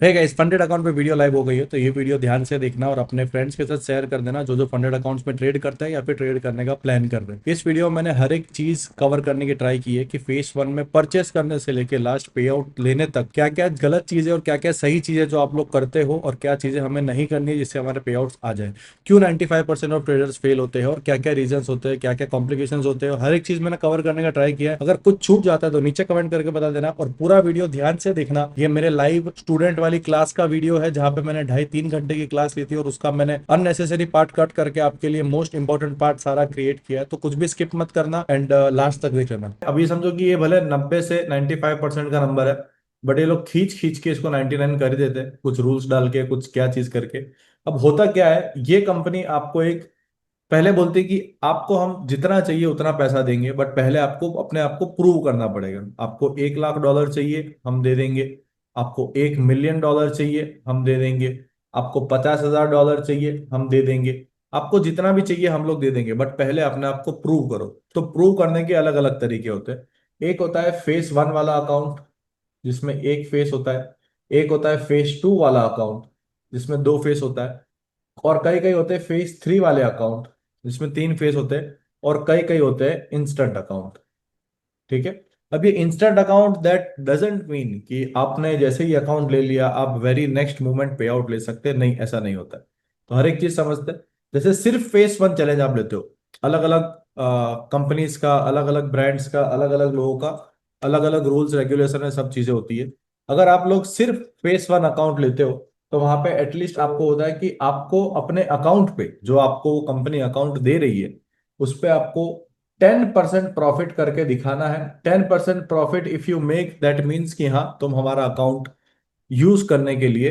है guys, funded account पे video live हो गई है, तो ये वीडियो ध्यान से देखना और अपने फ्रेंड्स के साथ शेयर कर देना जो जो फंडेड अकाउंट्स में ट्रेड करते हैं या फिर ट्रेड करने का प्लान कर रहे हैं। इस वीडियो में मैंने हर एक चीज कवर करने की ट्राई की है कि फेस वन में परचेस करने से लेके लास्ट पे आउट लेने तक क्या क्या गलत चीजें और क्या क्या सही चीजें जो आप लोग करते हो और क्या चीजें हमें नहीं करनी है जिससे हमारे पे आउट्स आ जाए। क्यों 95% ऑफ ट्रेडर्स फेल होते हैं और क्या क्या रीजंस होते हैं, क्या क्या कॉम्प्लिकेशंस होते हैं, हर एक चीज मैंने कवर करने का ट्राई किया है। अगर कुछ छूट जाता है तो नीचे कमेंट करके बता देना और पूरा वीडियो ध्यान से देखना। ये मेरे लाइव स्टूडेंट वाली क्लास का वीडियो है जहां पे मैंने 2.5-3 घंटे की क्लास ली थी और उसका मैंने अननेसेसरी पार्ट कट करके आपके लिए मोस्ट इंपॉर्टेंट पार्ट सारा क्रिएट किया है। तो कुछ भी स्किप मत करना एंड लास्ट तक देख लेना। अभी समझो कि ये भले 90 से 95% का नंबर है, बट ये लोग खींच खींच के इसको 99 कर ही देते हैं, कुछ रूल्स डाल के, कुछ क्या चीज करके। अब होता क्या है, ये कंपनी आपको एक पहले बोलती कि आपको हम जितना चाहिए उतना पैसा देंगे, बट पहले आपको अपने आप को प्रूव करना पड़ेगा। आपको $1 लाख चाहिए, हम दे देंगे। आपको $1 मिलियन चाहिए, हम दे देंगे। आपको $50,000 चाहिए, हम दे देंगे। आपको जितना भी चाहिए हम लोग दे देंगे, बट पहले अपने आप को प्रूव करो। तो प्रूव करने के अलग अलग तरीके होते हैं। एक होता है फेस वन वाला अकाउंट, जिसमें एक फेस होता है। एक होता है फेस टू वाला अकाउंट, जिसमें दो फेस होता है। और कई कई होते हैं फेस थ्री वाले अकाउंट, जिसमें तीन फेस होते हैं। और कई कई होते हैं इंस्टेंट अकाउंट। ठीक है। अब ये instant account that doesn't mean कि आपने जैसे ही अकाउंट ले लिया आप वेरी नेक्स्ट मोमेंट पे आउट ले सकते हैं, नहीं, ऐसा नहीं होता है। तो हर एक चीज समझते हैं। जैसे सिर्फ फेस वन चैलेंज आप लेते हो, अलग अलग कंपनीज का, अलग अलग ब्रांड्स का, अलग अलग लोगों का अलग अलग रूल्स रेगुलेशन है, सब चीजें होती है। अगर आप लोग सिर्फ फेस वन अकाउंट लेते हो तो वहां पे एटलीस्ट आपको होता है कि आपको अपने अकाउंट पे जो आपको कंपनी अकाउंट दे रही है उस पे आपको 10% प्रॉफिट करके दिखाना है। 10% profit if you make that means कि हाँ तुम हमारा अकाउंट यूज करने के लिए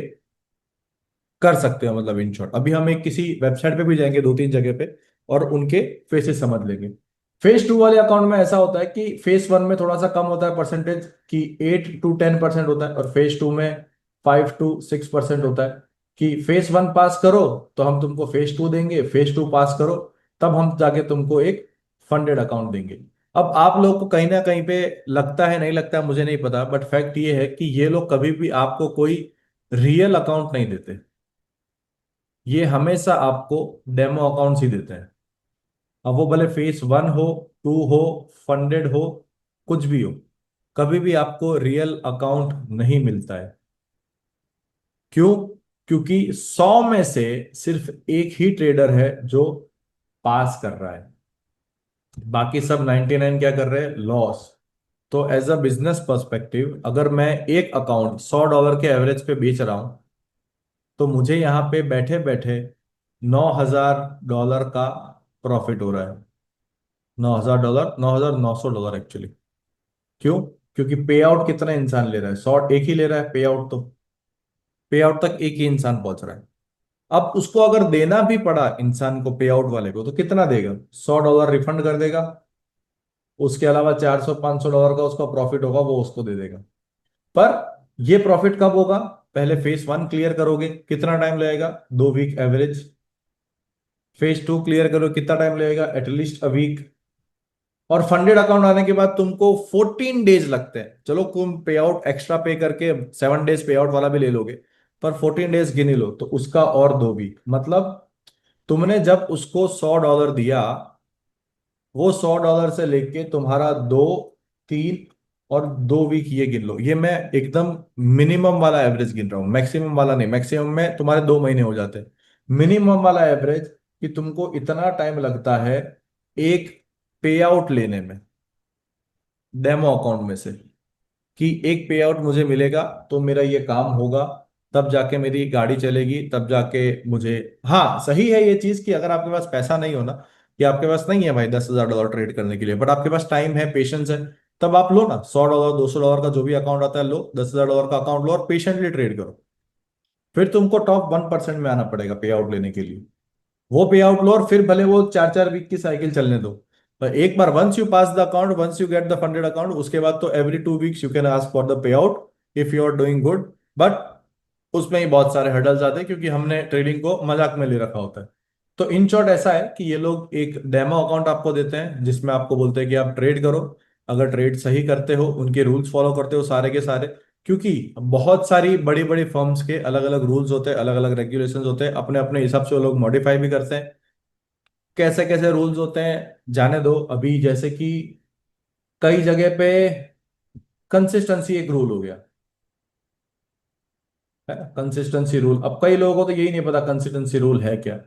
कर सकते हो। मतलब इन शॉर्ट, अभी हम एक किसी वेबसाइट पे भी जाएंगे दो तीन जगह पे और उनके फेसेस समझ लेंगे। फेस टू वाले अकाउंट में ऐसा होता है कि फेस वन में थोड़ा सा कम होता है परसेंटेज, कि 8 to 10% होता है, और फेस टू में 5 to 6% होता है। कि फेस वन पास करो तो हम तुमको फेस टू देंगे, फेस टू पास करो तब हम जाके तुमको एक फंडेड अकाउंट देंगे। अब आप लोग को कहीं ना कहीं पे लगता है, नहीं लगता है मुझे नहीं पता, बट फैक्ट ये है कि ये लोग कभी भी आपको कोई रियल अकाउंट नहीं देते। ये हमेशा आपको डेमो अकाउंट्स ही देते हैं। अब वो भले फेस वन हो, टू हो, फंडेड हो, कुछ भी हो, कभी भी आपको रियल अकाउंट नहीं मिलता है। क्यों? क्योंकि 100 में से सिर्फ एक ही ट्रेडर है जो पास कर रहा है, बाकी सब 99 क्या कर रहे हैं, लॉस। तो एज अ बिजनेस पर्सपेक्टिव, अगर मैं एक अकाउंट $100 के एवरेज पे बेच रहा हूं तो मुझे यहाँ पे बैठे बैठे $9,000 का प्रॉफिट हो रहा है। $9,000, $9,900 एक्चुअली। क्यों? क्योंकि पे आउट कितना इंसान ले रहा है, 100 एक ही ले रहा है पे आउट, तो पे आउट तक एक ही इंसान पहुंच रहा है। अब उसको अगर देना भी पड़ा इंसान को, पे आउट वाले को, तो कितना देगा? $100 रिफंड कर देगा। उसके अलावा 400-500 डॉलर का उसका प्रॉफिट होगा, वो उसको दे देगा। पर ये प्रॉफिट कब होगा? पहले फेस वन क्लियर करोगे, कितना टाइम लगेगा? 2 week average. Phase two clear करो, कितना टाइम लगेगा? At least a week. और फंडेड अकाउंट आने के बाद तुमको 14 डेज लगते हैं। चलो तुम पे आउट एक्स्ट्रा पे करके 7 डेज पे आउट वाला भी ले लोगे, पर 14 डेज गिन ही लो तो उसका और 2 वीक। मतलब तुमने जब उसको $100 दिया, वो $100 से लेके तुम्हारा 2, 3 और 2 वीक, ये गिन लो। ये मैं एकदम मिनिमम वाला एवरेज गिन रहा हूँ, मैक्सिमम वाला नहीं। मैक्सिमम में तुम्हारे 2 महीने हो जाते हैं। मिनिमम वाला एवरेज कि तुमको इतना टाइम लगता है एक पे आउट लेने में, डेमो अकाउंट में से, कि एक पे आउट मुझे मिलेगा तो मेरा ये काम होगा, तब जाके मेरी गाड़ी चलेगी, तब जाके मुझे। हाँ, सही है ये चीज कि अगर आपके पास पैसा नहीं हो ना, कि आपके पास नहीं है भाई $10,000 ट्रेड करने के लिए, बट आपके पास टाइम है, पेशेंस है, तब आप लो ना, $100 $200 का जो भी अकाउंट आता है लो, $10,000 का अकाउंट लो और पेशेंटली ट्रेड करो। फिर तुमको टॉप 1% में आना पड़ेगा पे आउट लेने के लिए। वो पे आउट लो और फिर भले वो 4-4 वीक की साइकिल चलने दो। पर एक बार once you pass the account, once you get the funded account, उसके बाद तो every 2 weeks you can ask for the pay out if you are doing good. But उसमें ही बहुत सारे हर्डल्स आते हैं क्योंकि हमने ट्रेडिंग को मजाक में ले रखा होता है। तो इन शॉर्ट ऐसा है कि ये लोग एक डेमो अकाउंट आपको देते हैं जिसमें आपको बोलते हैं कि आप ट्रेड करो। अगर ट्रेड सही करते हो, उनके रूल्स फॉलो करते हो सारे के सारे, क्योंकि बहुत सारी बड़ी बड़ी फर्म्स के अलग अलग रूल्स होते हैं, अलग अलग रेगुलेशंस होते हैं, अपने अपने हिसाब से वो लोग मॉडिफाई भी करते हैं। कैसे कैसे रूल्स होते हैं जाने दो। अभी जैसे कि कई जगह पे कंसिस्टेंसी एक रूल हो गया है, कंसिस्टेंसी रूल। अब कई लोगों को तो यही नहीं पता कंसिस्टेंसी रूल है क्या।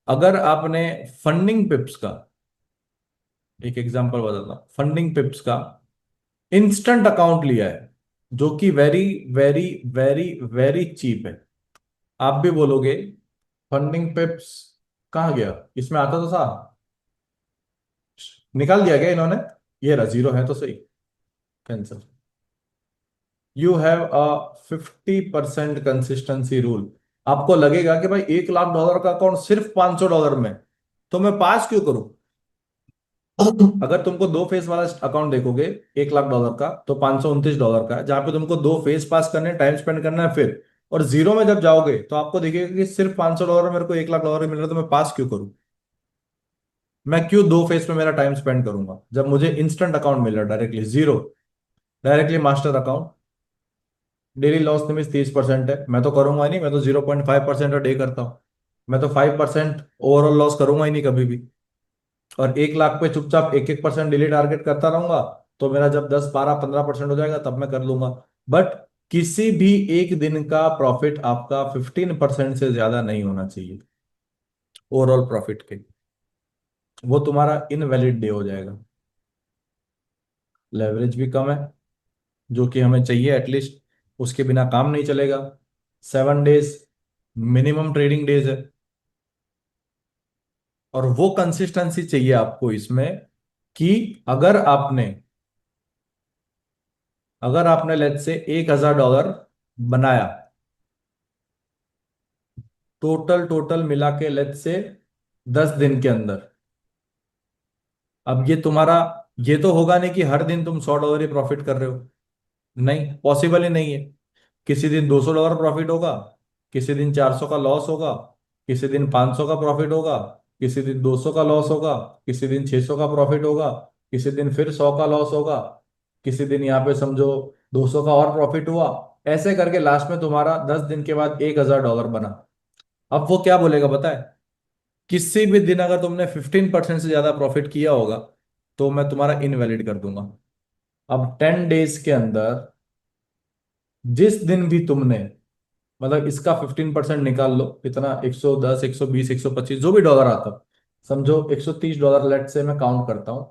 अगर आपने फंडिंग पिप्स का एक एग्जांपल बताता हूं, फंडिंग पिप्स का इंस्टेंट अकाउंट लिया है, जो कि very very very very cheap है। आप भी बोलोगे फंडिंग पिप्स कहाँ गया, इसमें आता तो था, निकाल दिया गया इन्होंने। ये रहा, जीरो है तो सही, cancel. You have a 50% consistency rule. आपको लगेगा कि भाई $1 लाख का अकाउंट सिर्फ $500 में, तो मैं पास क्यों करूं। अगर तुमको दो फेस वाला अकाउंट देखोगे $1 लाख का, तो $529 का है, जहां पे तुमको दो फेस पास करने, टाइम स्पेंड करना है फिर। और जीरो में जब जाओगे तो आपको दिखेगा कि सिर्फ $500 मेरे को $1 लाख मिल रहा है, तो मैं पास क्यों करूं। मैं क्यों दो फेस में मेरा टाइम स्पेंड करूंगा, जब मुझे इंस्टेंट अकाउंट मिल रहा है directly zero, directly master account. Daily loss limit 30% है, मैं तो करूंगा ही नहीं, मैं तो 0.5% डे करता हूँ। मैं तो 5% ओवरऑल लॉस करूंगा ही नहीं कभी भी। और 1 लाख पे चुपचाप 1-1% डेली टारगेट करता रहूंगा। तो मेरा जब 10-12-15% हो जाएगा तब मैं कर लूंगा। बट किसी भी एक दिन का प्रॉफिट आपका 15% से ज्यादा नहीं होना चाहिए ओवरऑल प्रॉफिट के। वो तुम्हारा इनवैलिड डे हो जाएगा। लेवरेज भी कम है, जो कि हमें चाहिए एटलीस्ट, उसके बिना काम नहीं चलेगा। 7 डेज मिनिमम ट्रेडिंग डेज है। और वो कंसिस्टेंसी चाहिए आपको इसमें, कि अगर आपने अगर आपने लेट्स से $1,000 बनाया, टोटल टोटल मिला के लेट्स से 10 दिन के अंदर। अब ये तुम्हारा, ये तो होगा नहीं कि हर दिन तुम $100 ही प्रॉफिट कर रहे हो, नहीं, पॉसिबल ही नहीं है। किसी दिन $200 प्रॉफिट होगा, किसी दिन 400 का लॉस होगा, किसी दिन 500 का प्रॉफिट होगा, किसी दिन 200 का लॉस होगा, किसी दिन 600 का प्रॉफिट होगा, किसी दिन फिर 100 का लॉस होगा, किसी दिन यहाँ पे समझो 200 का और प्रॉफिट हुआ। ऐसे करके लास्ट में तुम्हारा 10 दिन के बाद $1,000 बना। अब वो क्या बोलेगा पता है, किसी भी दिन अगर तुमने 15% से ज्यादा प्रॉफिट किया होगा, तो मैं तुम्हारा इनवैलिड कर दूंगा। अब 10 डेज के अंदर जिस दिन भी तुमने, मतलब इसका 15% निकाल लो, इतना 110, 120, 125 जो भी डॉलर आता, समझो $130 लेट से मैं काउंट करता हूं।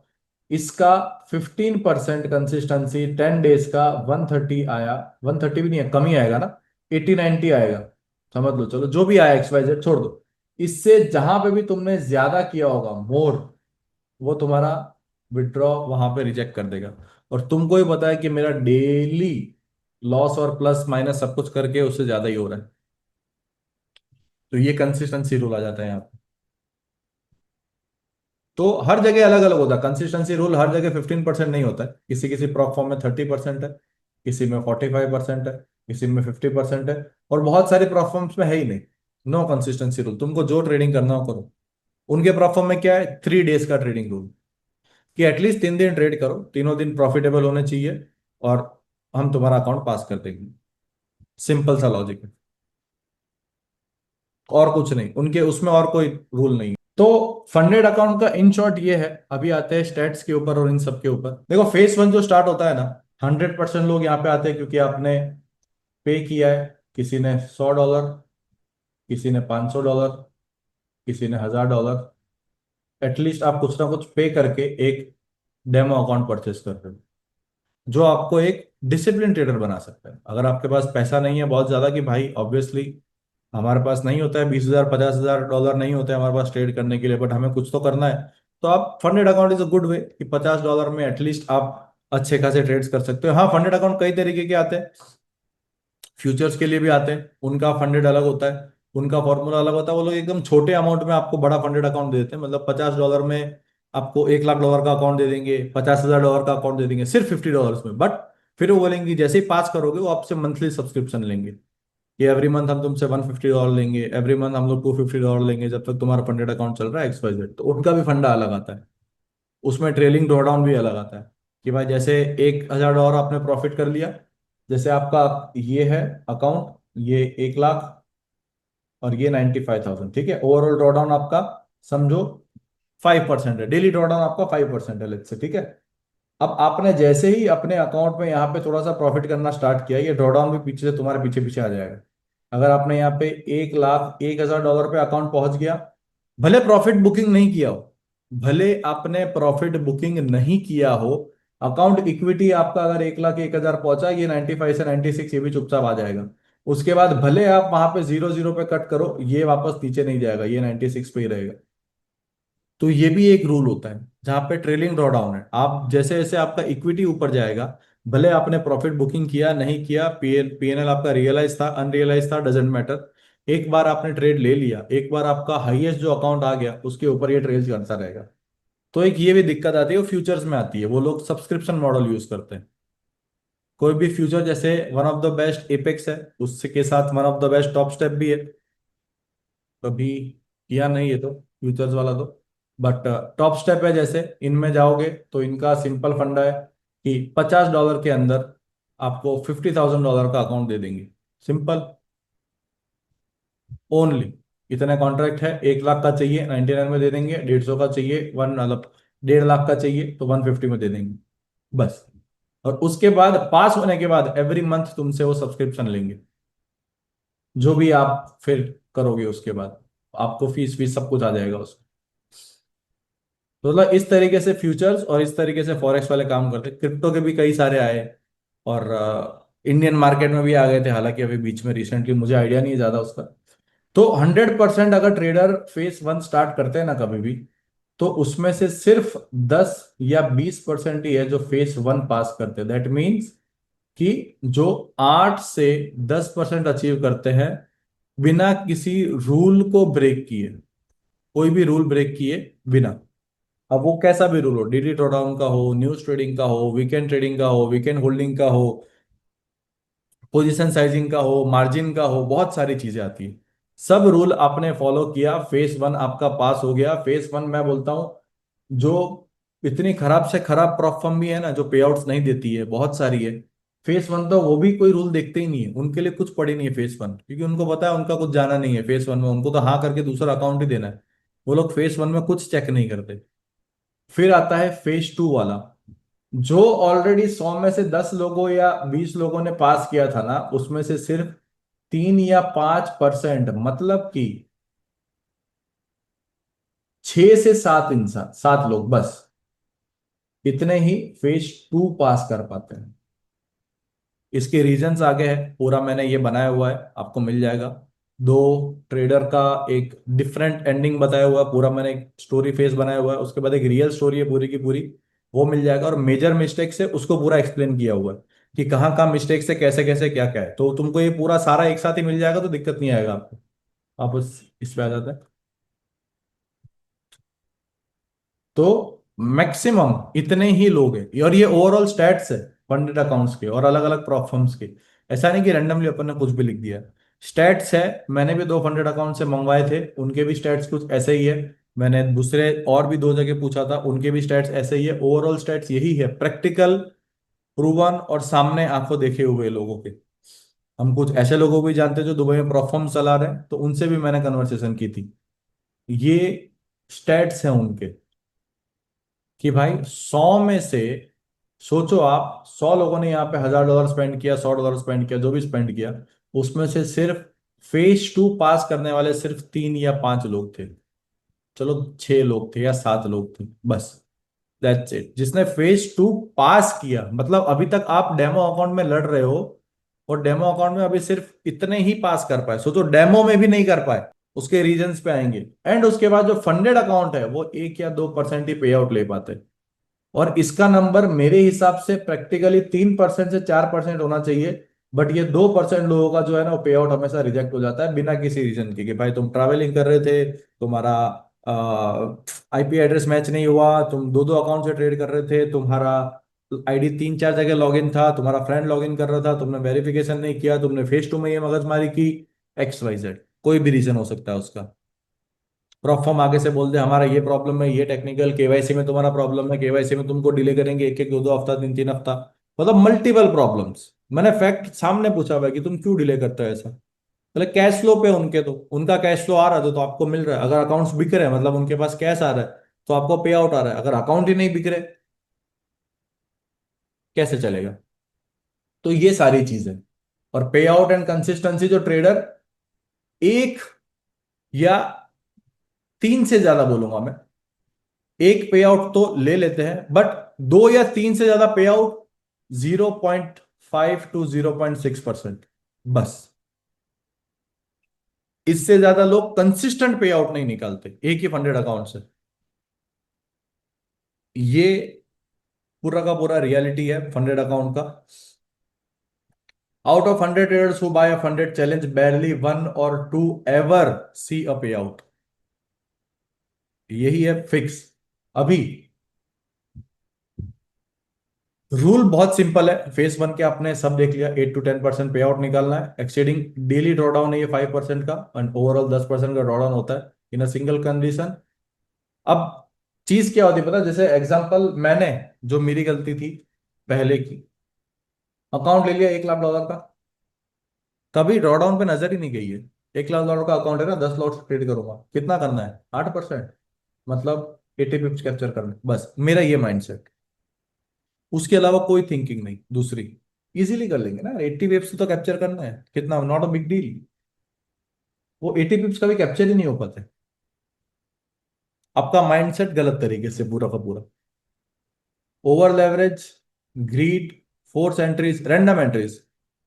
इसका 15% कंसिस्टेंसी 10 डेज का 130 आया। 130 भी नहीं है, कम ही आएगा ना, 80-90 आएगा। समझ लो, चलो जो भी आया XYZ छोड़ दो। इससे जहां पे भी तुमने ज्यादा किया होगा मोर, वो तुम्हारा विड्रॉ वहां पे रिजेक्ट कर देगा। और तुमको ही पता है कि मेरा डेली लॉस और प्लस माइनस सब कुछ करके उससे ज्यादा ही हो रहा है। तो ये कंसिस्टेंसी रूल आ जाता है यहाँ पे। तो हर जगह अलग अलग होता है कंसिस्टेंसी रूल, हर जगह 15% नहीं होता है। किसी किसी प्रॉप फॉर्म में 30% है, किसी में 45% है, किसी में 50% है, और बहुत सारे प्रॉप फॉर्म्स में है ही नहीं। नो कंसिस्टेंसी रूल, तुमको जो ट्रेडिंग करना हो करो। उनके प्रॉप फॉर्म में क्या है, 3 डेज का ट्रेडिंग रूल, कि एटलीस्ट 3 दिन ट्रेड करो, तीनों दिन प्रॉफिटेबल होने चाहिए, और हम तुम्हारा अकाउंट पास कर देंगे। सिंपल सा लॉजिक है, और कुछ नहीं उनके उसमें, और कोई रूल नहीं। तो फंडेड अकाउंट का इन शॉर्ट ये है। अभी आते हैं स्टेट्स के ऊपर और इन सब के ऊपर। देखो फेस वन जो स्टार्ट होता है ना, 100% लोग यहाँ पे आते हैं क्योंकि आपने पे किया है। किसी ने $100, किसी ने $500, किसी ने $1,000। एटलीस्ट आप कुछ ना कुछ पे करके एक डेमो अकाउंट परचेस कर रहे हो, जो आपको एक डिसिप्लिन ट्रेडर बना सकता है। अगर आपके पास पैसा नहीं है बहुत ज्यादा, कि भाई ऑब्वियसली हमारे पास नहीं होता है 20,000 $50,000 नहीं होते हैं हमारे पास ट्रेड करने के लिए, बट हमें कुछ तो करना है। तो आप funded account is a good way, कि $50 में एटलीस्ट आप अच्छे खासे ट्रेड्स कर सकते हो। हाँ, फंडेड अकाउंट कई तरीके के आते हैं, फ्यूचर्स के लिए भी आते हैं, उनका फंडेड अलग होता है, उनका फॉर्मूला अलग होता है। वो लोग एकदम छोटे अमाउंट में आपको बड़ा फंडेड अकाउंट दे देते हैं, मतलब $50 में आपको $1 लाख का अकाउंट दे देंगे, $50,000 का अकाउंट दे देंगे सिर्फ $50 में। बट फिर वो बोलेंगे कि जैसे ही पास करोगे वो आपसे मंथली सब्सक्रिप्शन लेंगे, कि एवरी मंथ हम तुमसे $150 लेंगे, एवरी मंथ हम लोग $250 लेंगे, जब तक तुम्हारा फंडेड अकाउंट चल रहा है XYZ। तो उनका भी फंडा अलग आता है, उसमें ट्रेलिंग ड्रॉडाउन भी अलग आता है, कि भाई जैसे $1,000 आपने प्रॉफिट कर लिया, जैसे आपका ये है अकाउंट, ये 1 लाख और ये 95,000, ठीक है। ओवरऑल ड्रॉडाउन आपका समझो 5% है, डेली ड्रॉडाउन आपका 5% है, लेट्स से, ठीक है। अब आपने जैसे ही अपने अकाउंट में यहाँ पे थोड़ा सा प्रॉफिट करना स्टार्ट किया, ये ड्रॉडाउन भी पीछे से तुम्हारे पीछे पीछे आ जाएगा। अगर आपने यहाँ पे 1,01,000 डॉलर पे अकाउंट पहुंच गया, भले प्रॉफिट बुकिंग नहीं किया हो, भले आपने प्रॉफिट बुकिंग नहीं किया हो, अकाउंट इक्विटी आपका अगर 1,01,000 पहुंचा, ये 95 से 96 ये भी चुपचाप आ जाएगा। उसके बाद भले आप वहां पे 0 0 पे कट करो, ये वापस नीचे नहीं जाएगा, ये 96 पे ही रहेगा। तो ये भी एक रूल होता है जहां पे ट्रेलिंग ड्रॉडाउन है। आप जैसे जैसे आपका इक्विटी ऊपर जाएगा, भले आपने प्रॉफिट बुकिंग किया नहीं किया, पीएनएल आपका रियलाइज था अनरियलाइज था, डजेंट मैटर, एक बार आपने ट्रेड ले लिया, एक बार आपका हाईएस्ट जो अकाउंट आ गया उसके ऊपर ये ट्रेड करता रहेगा। तो एक ये भी दिक्कत आती है, वो फ्यूचर्स में आती है, वो लोग सब्सक्रिप्शन मॉडल यूज करते हैं। कोई भी फ्यूचर, जैसे one of the best apex है, उसके साथ one of the best top step भी है। कभी किया नहीं है तो फ्यूचर्स वाला तो, बट टॉप स्टेप है, जैसे इनमें जाओगे तो इनका सिंपल फंडा है कि $50 के अंदर आपको $50,000 का अकाउंट दे देंगे। सिंपल, ओनली इतने कॉन्ट्रैक्ट है। 1 लाख का चाहिए 99 में दे देंगे, 150 का चाहिए वन मतलब 1.5 लाख का चाहिए तो 150 में दे देंगे, बस। और उसके बाद पास होने के बाद एवरी मंथ तुमसे वो सब्सक्रिप्शन लेंगे, जो भी आप फिर करोगे उसके बाद आपको फीस फीस सब कुछ आ जाएगा उसमें। तो मतलब इस तरीके से फ्यूचर्स और इस तरीके से फॉरेक्स वाले काम करते हैं। क्रिप्टो के भी कई सारे आए, और इंडियन मार्केट में भी आ गए थे, हालांकि अभी बीच में रिसेंटली मुझे आइडिया नहीं है ज्यादा उसका। तो 100% अगर ट्रेडर फेस 1 स्टार्ट करते हैं ना कभी भी, तो उसमें से सिर्फ 10 या 20% ही है जो फेस 1 पास करते हैं। दैट मीन्स कि जो 8 से 10% अचीव करते हैं बिना किसी रूल को ब्रेक किए, कोई भी रूल ब्रेक किए बिना। अब वो कैसा भी रूल हो, डीडी ड्रॉडाउन का हो, न्यूज ट्रेडिंग का हो, वीकेंड ट्रेडिंग का हो, वीकेंड होल्डिंग का हो, पोजीशन साइजिंग का हो, मार्जिन का हो, बहुत सारी चीजें आती है। सब रूल आपने फॉलो किया, फेस 1 आपका पास हो गया। फेस 1 मैं बोलता हूं, जो इतनी खराब से खराब प्रॉप फर्म भी है ना, जो पे आउट्स नहीं देती है, बहुत सारी है। फेस 1 तो वो भी कोई रूल देखते ही नहीं है, उनके लिए कुछ पड़ी नहीं है फेस 1, क्योंकि उनको पता है उनका कुछ जाना नहीं है फेस 1 में, उनको तो हाँ करके दूसरा अकाउंट ही देना है। वो लोग फेस 1 में कुछ चेक नहीं करते। फिर आता है फेस 2 वाला, जो ऑलरेडी 100 में से 10 लोगों या 20 लोगों ने पास किया था ना, उसमें से सिर्फ 3 या 5%, मतलब कि 6 से 7 इंसान, 7 लोग बस, इतने ही फेस 2 पास कर पाते हैं। इसके रीजंस आगे है, पूरा मैंने ये बनाया हुआ है, आपको मिल जाएगा। दो ट्रेडर का एक डिफरेंट एंडिंग बताया हुआ है, पूरा मैंने एक स्टोरी फेस बनाया हुआ है, उसके बाद एक रियल स्टोरी है पूरी की पूरी, वो मिल जाएगा। और मेजर मिस्टेक से उसको पूरा एक्सप्लेन किया हुआ है कि कहाँ कहाँ मिस्टेक से कैसे कैसे क्या क्या है। तो तुमको ये पूरा सारा एक साथ ही मिल जाएगा, तो दिक्कत नहीं आएगा आपको। आप इस पे आ जाते हैं। तो मैक्सिमम इतने ही लोग हैं, और ये ओवरऑल स्टैट्स है फंडेड अकाउंट्स के और अलग अलग प्रॉप फर्म्स के। ऐसा नहीं कि रैंडमली अपन ने कुछ भी लिख दिया। स्टैट्स है, मैंने भी 2 फंडेड अकाउंट से मंगवाए थे, उनके भी स्टैट्स कुछ ऐसे ही है। मैंने दूसरे और भी 2 जगह पूछा था, उनके भी स्टैट्स ऐसे ही है। ओवरऑल स्टैट्स यही है, प्रैक्टिकल, प्रूवन और सामने आंखों देखे हुए लोगों के। हम कुछ ऐसे लोगों को भी जानते हैं जो दुबई में प्रॉप फर्म चला रहे हैं, तो उनसे भी मैंने कन्वर्सेशन की थी। ये स्टैट्स हैं उनके, कि भाई 100 में से, सोचो आप, 100 लोगों ने यहाँ पे $1,000 स्पेंड किया, $100 स्पेंड किया, जो भी स्पेंड किया, उसमें से सिर्फ फेस 2 पास करने वाले सिर्फ 3 या 5 लोग थे। चलो 6 लोग थे या 7 लोग थे, बस। That's it. जिसने फेस 2 पास किया, मतलब अभी तक आप डेमो अकाउंट में लड़ रहे हो, और डेमो अकाउंट में अभी सिर्फ इतने ही पास कर पाए, सोचो डेमो में भी नहीं कर पाए। उसके रीजंस पे आएंगे। एंड उसके बाद जो फंडेड अकाउंट है, वो 1 या 2% ही पे आउट ले पाते। और इसका नंबर मेरे हिसाब से प्रैक्टिकली 3% से 4% होना चाहिए। बट ये 2% लोगों का जो है ना, वो पे आउट हमेशा रिजेक्ट हो जाता है बिना किसी रीजन के, कि भाई तुम ट्रैवलिंग कर रहे थे, तुम्हारा आईपी एड्रेस मैच नहीं हुआ, तुम दो दो अकाउंट से ट्रेड कर रहे थे, तुम्हारा आईडी 3 4 जगह लॉगिन था, तुम्हारा फ्रेंड लॉगिन कर रहा था, तुमने वेरिफिकेशन नहीं किया, तुमने फेस 2 में ये मगजमारी की, XYZ, कोई भी रीजन हो सकता है उसका। प्रॉप फॉर्म आगे से बोल दे हमारा ये प्रॉब्लम है, ये टेक्निकल केवाईसी में तुम्हारा प्रॉब्लम है, केवाईसी में तुमको डिले करेंगे 1 1 2 2 हफ्ता 3 3 हफ्ता, मतलब मल्टीपल प्रॉब्लम्स। मैंने फैक्ट सामने पूछा भाई कि तुम क्यों डिले करते हो ऐसा। बोले कैश फ्लो पे उनके, तो उनका कैश फ्लो आ रहा है तो आपको मिल रहा है। अगर अकाउंट्स बिक रहे हैं मतलब उनके पास कैश आ रहा है, तो आपको पे आउट आ रहा है। अगर अकाउंट ही नहीं बिक रहे, कैसे चलेगा? तो ये सारी चीजें, और पे आउट एंड कंसिस्टेंसी जो ट्रेडर एक या तीन से ज्यादा बोलूंगा मैं, एक पे आउट तो ले लेते हैं, बट दो या तीन से ज्यादा पे आउट 0.5 to 0.6%, बस। इससे ज्यादा लोग कंसिस्टेंट पे आउट नहीं निकालते एक ही फंडेड अकाउंट से। ये पूरा का पूरा रियलिटी है फंडेड अकाउंट का। Out of 100 traders who buy a funded challenge, barely one or two ever see a payout। यही है फिक्स। अभी रूल बहुत सिंपल है। फेस वन के आपने सब देख लिया, 8 to 10% पे आउट निकालना है। एक्सीडिंग डेली ड्रॉडाउन है ये 5% का, एंड ओवरऑल 10% का ड्रॉडाउन होता है इन अ सिंगल कंडीशन। अब चीज क्या होती है पता है? जैसे एग्जांपल मैंने, जो मेरी गलती थी पहले की, अकाउंट ले लिया $1 लाख का, कभी ड्रॉडाउन पे नजर ही नहीं गई है। $1 लाख का अकाउंट है ना, 10 लॉट्स ट्रेड करूंगा, कितना करना है? 8%, मतलब 80 पिप्स कैप्चर करना है। बस मेरा ये माइंडसेट, उसके अलावा कोई थिंकिंग नहीं दूसरी। इजीली कर लेंगे ना, 80 पिप्स तो कैप्चर करना है, कितना, नॉट अ बिग डील। वो 80 पिप्स कभी कैप्चर ही नहीं हो पाते। आपका माइंडसेट गलत तरीके से पूरा का पूरा। Over leverage, greed, force entries, random entries,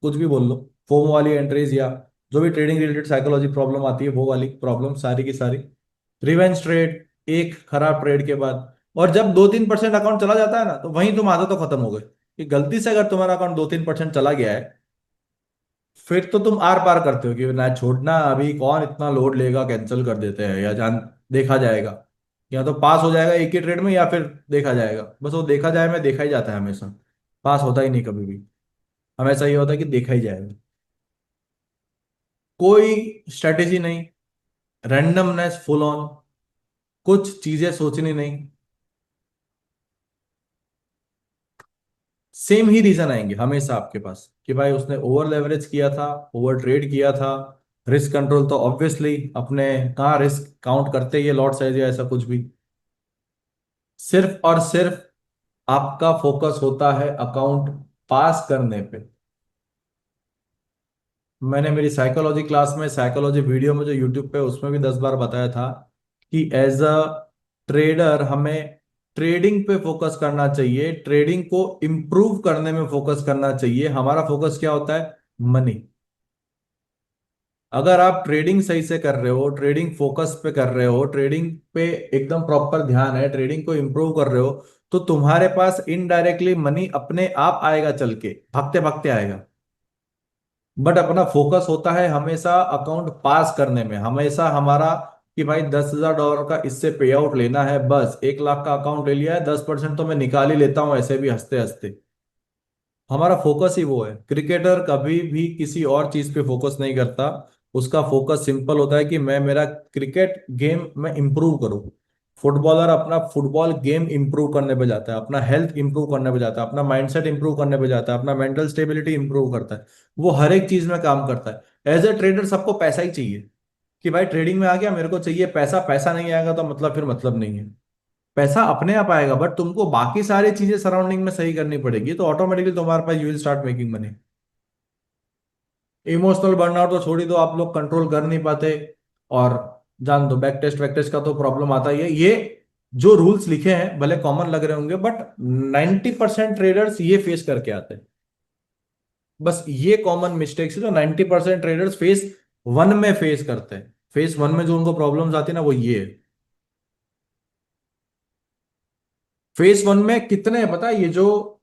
कुछ भी बोल लो, फोम वाली एंट्रीज, या जो भी ट्रेडिंग रिलेटेड साइकोलॉजी प्रॉब्लम आती है वो वाली प्रॉब्लम सारी की सारी। रिवेंज ट्रेड, एक खराब ट्रेड के बाद। और जब 2-3% अकाउंट चला जाता है ना, तो वहीं तुम आदत तो खत्म हो गए कि गलती से अगर तुम्हारा अकाउंट 2-3% चला गया है, फिर तो तुम आर पार करते हो कि ना छोड़ना, अभी कौन इतना लोड लेगा, कैंसिल कर देते हैं, या जान देखा जाएगा, या तो पास हो जाएगा एक ही ट्रेड में, या फिर देखा जाएगा। बस वो देखा जाए में देखा ही जाता है हमेशा, पास होता ही नहीं कभी भी। हमेशा ये होता है कि देखा ही जाएगा। कोई स्ट्रेटेजी नहीं, रैंडमनेस फुल ऑन, कुछ चीजें सोचनी नहीं। सेम ही रीजन आएंगे हमेशा आपके पास कि भाई उसने ओवर लेवरेज किया था, ओवर ट्रेड किया था। रिस्क कंट्रोल तो ऑब्वियसली अपने, कहाँ रिस्क काउंट करते ही लॉट साइज या ऐसा कुछ भी। सिर्फ और सिर्फ आपका फोकस होता है अकाउंट पास करने पे। मैंने मेरी साइकोलॉजी क्लास में, साइकोलॉजी वीडियो में जो यूट्यूब पे, उसमें भी 10 बार बताया था कि एज अ ट्रेडर हमें ट्रेडिंग पे फोकस करना चाहिए, ट्रेडिंग को इम्प्रूव करने में फोकस करना चाहिए। हमारा फोकस क्या होता है? मनी। अगर आप ट्रेडिंग सही से कर रहे हो, ट्रेडिंग फोकस पे कर रहे हो, ट्रेडिंग पे एकदम प्रॉपर ध्यान है, ट्रेडिंग को इम्प्रूव कर रहे हो, तो तुम्हारे पास इनडायरेक्टली मनी अपने आप आएगा, चल के भागते भागते आएगा। बट अपना फोकस होता है हमेशा अकाउंट पास करने में, हमेशा हमारा कि भाई $10,000 का इससे पे आउट लेना है, बस 1 लाख का अकाउंट ले लिया है, 10% तो मैं निकाल ही लेता हूं ऐसे भी हंसते हंसते। हमारा फोकस ही वो है। क्रिकेटर कभी भी किसी और चीज पे फोकस नहीं करता। उसका फोकस सिंपल होता है कि मैं मेरा क्रिकेट गेम में इंप्रूव करूं। फुटबॉलर अपना फुटबॉल गेम इंप्रूव करने पे जाता है, अपना हेल्थ इंप्रूव करने पे जाता है, अपना माइंडसेट इंप्रूव करने पे जाता है, अपना मेंटल स्टेबिलिटी इंप्रूव करता है। वो हर एक चीज में काम करता है। एज ए ट्रेडर सबको पैसा ही चाहिए कि भाई ट्रेडिंग में आ गया, मेरे को चाहिए पैसा, पैसा नहीं आएगा तो मतलब फिर मतलब नहीं है। पैसा अपने आप आएगा, बट तुमको बाकी सारी चीजें सराउंडिंग में सही करनी पड़ेगी, तो ऑटोमेटिकली तुम्हारे पास you will start making money. Emotional burnout तो छोड़ ही दो, आप लोग कंट्रोल कर नहीं पाते। और जान दो, बैक टेस्ट वैक टेस्ट का तो प्रॉब्लम आता ही है। ये जो रूल्स लिखे हैं भले कॉमन लग रहे होंगे, बट 90% ट्रेडर्स ये फेस करके आते हैं। बस ये कॉमन मिस्टेक्स है जो 90% ट्रेडर्स फेस वन में फेस करते हैं। फेस वन में जो उनको प्रॉब्लम्स आती है ना, वो ये है। फेस वन में कितने हैं पता है? ये जो,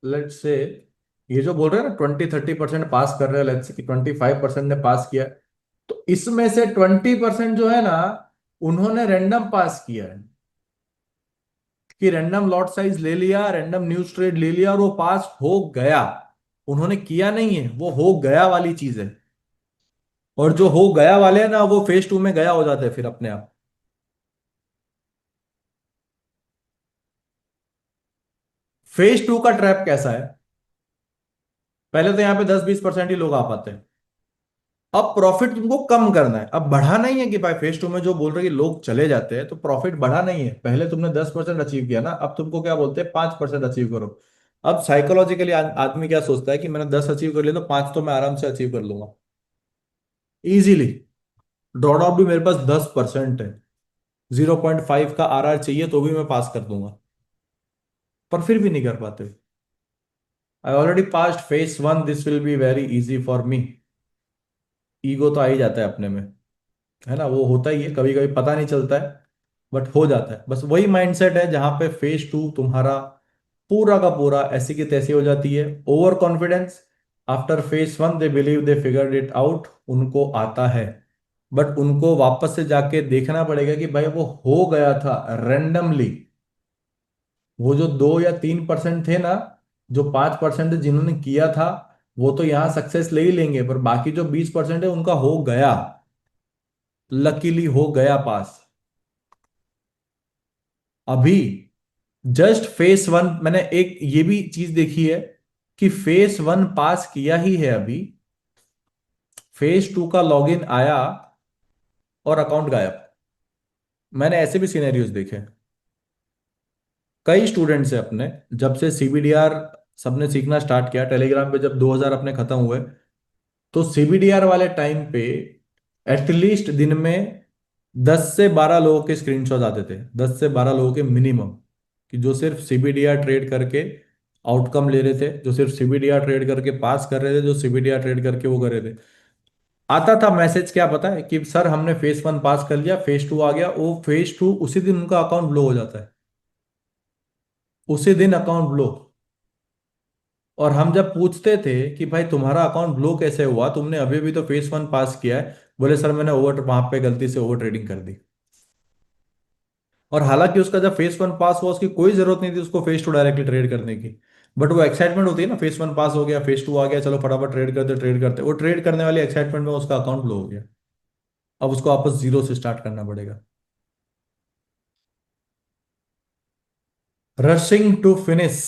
लेट्स से, ये जो बोल रहे हैं ना 20-30% पास कर रहे हैं, लेट्स से कि 25% ने पास किया, तो इसमें से 20% जो है ना, उन्होंने रैंडम पास किया है, कि रैंडम लॉट साइज ले लिया, रैंडम न्यूज ट्रेड ले लिया और वो पास हो गया। उन्होंने किया नहीं है, वो हो गया वाली चीज है। और जो हो गया वाले हैं ना, वो फेज टू में गया हो जाते हैं फिर अपने आप। फेज टू का ट्रैप कैसा है? पहले तो यहाँ पे 10-20% ही लोग आ पाते हैं। अब प्रॉफिट तुमको कम करना है, अब बढ़ाना ही है कि भाई फेज टू में जो बोल रहे हैं कि लोग चले जाते हैं, तो प्रॉफिट बढ़ा नहीं है। पहले तुमने 10% अचीव किया ना, अब तुमको क्या बोलते हैं 5% अचीव करो। अब साइकोलॉजिकली आदमी क्या सोचता है कि मैंने 10 अचीव कर लिया तो 5 तो मैं आराम से अचीव कर लूंगा इजीली। ड्रॉ आउट भी मेरे पास 10% है, 0.5 का आरआर चाहिए तो भी मैं पास कर दूंगा, पर फिर भी नहीं कर पाते। I already passed phase one, this will be very easy for me. Ego तो आ ही जाता है अपने में, है ना, वो होता ही है, कभी कभी पता नहीं चलता है बट हो जाता है। बस वही माइंडसेट है जहां पे फेज टू तुम्हारा पूरा का पूरा ऐसी की तैसी हो जाती है। Over confidence, after phase one they believe they figured it out, उनको आता है, बट उनको वापस से जाके देखना पड़ेगा कि भाई वो हो गया था रेंडमली। वो जो 2 या 3% थे ना, जो 5% जिन्होंने किया था, वो तो यहाँ सक्सेस ले ही लेंगे, पर बाकी जो 20% है उनका हो गया, लकीली हो गया पास। अभी जस्ट फेस वन, मैंने एक ये भी चीज देखी है कि फेस वन पास किया ही है अभी, फेस टू का लॉगिन आया और अकाउंट गायब। मैंने ऐसे भी सिनेरियोज देखे। कई स्टूडेंट्स है अपने, जब से सीबीडीआर सबने सीखना स्टार्ट किया टेलीग्राम पे, जब 2000 अपने खत्म हुए, तो सीबीडीआर वाले टाइम पे एटलीस्ट दिन में 10 से 12 लोगों के स्क्रीनशॉट आते थे, 10 से 12 लोगों के मिनिमम, कि जो सिर्फ सीबीडीआर ट्रेड करके आउटकम ले रहे थे, जो सिर्फ सीबीडीआर ट्रेड करके पास कर रहे थे, जो सीबीडीआर ट्रेड करके वो कर रहे थे। आता था मैसेज, क्या पता है, कि सर हमने फेज वन पास कर लिया, फेज टू आ गया। वो फेज टू उसी दिन उनका अकाउंट ब्लो हो जाता है, उसी दिन अकाउंट ब्लो। और हम जब पूछते थे कि भाई तुम्हारा अकाउंट ब्लो कैसे हुआ, तुमने अभी भी तो फेज वन पास किया है, बोले सर मैंने ओवर वहां पे गलती से ओवर ट्रेडिंग कर दी। और हालांकि उसका जब फेज वन पास हुआ, उसकी कोई जरूरत नहीं थी उसको फेज टू डायरेक्टली ट्रेड करने की, बट वो एक्साइटमेंट होती है ना, फेज वन पास हो गया, फेज टू आ गया, चलो फटाफट ट्रेड करते, वो ट्रेड करने वाली एक्साइटमेंट में उसका अकाउंट ब्लो हो गया। अब उसको वापस जीरो से स्टार्ट करना पड़ेगा। Rushing to finish,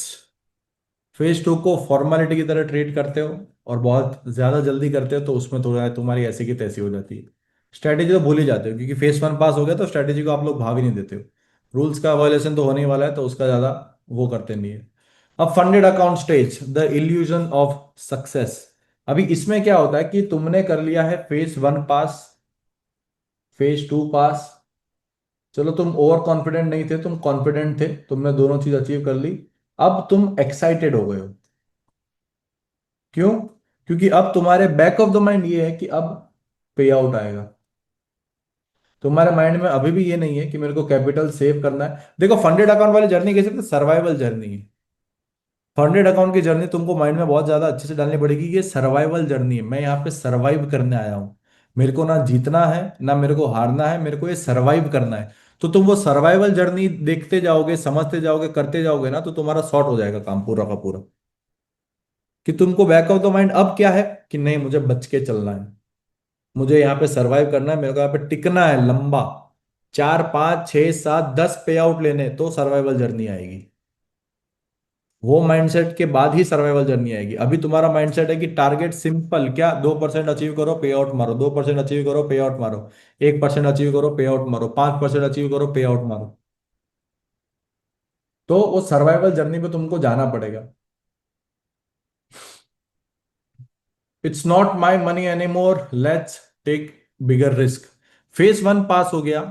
phase two को फॉर्मेलिटी की तरह ट्रीट करते हो और बहुत ज्यादा जल्दी करते हो, तो उसमें थोड़ा तुम्हारी ऐसी की तैसी हो जाती है। स्ट्रैटेजी तो भूल ही जाते हो, क्योंकि फेज वन पास हो गया तो स्ट्रैटेजी को आप लोग भाव ही नहीं देते हो। रूल्स का वायलेशन तो होने ही वाला है, तो उसका ज्यादा वो करते नहीं है। अब funded account stage, the illusion of success. अभी इसमें क्या होता है कि तुमने कर लिया है phase one pass, phase two pass, चलो तुम ओवर कॉन्फिडेंट नहीं थे, तुम कॉन्फिडेंट थे, तुमने दोनों चीज अचीव कर ली। अब तुम एक्साइटेड हो गए हो। क्यों? क्योंकि अब तुम्हारे बैक ऑफ द माइंड ये है कि अब पे आउट आएगा। तुम्हारे माइंड में अभी भी ये नहीं है कि मेरे को कैपिटल सेव करना है। देखो फंडेड अकाउंट वाली जर्नी कैसे, तो सर्वाइवल जर्नी है। फंडेड अकाउंट की जर्नी तुमको माइंड में बहुत ज्यादा अच्छे से डालनी पड़ेगी, ये सर्वाइवल जर्नी है, मैं यहाँ पे सर्वाइव करने आया हूँ। मेरे को ना जीतना है ना मेरे को हारना है, मेरे को ये सर्वाइव करना है। तो तुम वो सर्वाइवल जर्नी देखते जाओगे, समझते जाओगे, करते जाओगे ना, तो तुम्हारा सॉर्ट हो जाएगा काम पूरा का पूरा। कि तुमको बैक ऑफ द माइंड अब क्या है कि नहीं, मुझे बच के चलना है, मुझे यहाँ पे सरवाइव करना है, मेरे को यहाँ पे टिकना है लंबा, 4 5 6 7 10 पे आउट लेने, तो सर्वाइवल जर्नी आएगी। वो माइंडसेट के बाद ही सर्वाइवल जर्नी आएगी। अभी तुम्हारा माइंडसेट है कि टारगेट सिंपल, क्या 2% अचीव करो पे आउट मारो, 2% अचीव करो पे आउट मारो, 1% अचीव करो पे आउट मारो, 5% अचीव करो पे आउट मारो। तो वो सर्वाइवल जर्नी पे तुमको जाना पड़ेगा। It's not my money any more, let's take bigger risk. Phase one pass हो गया,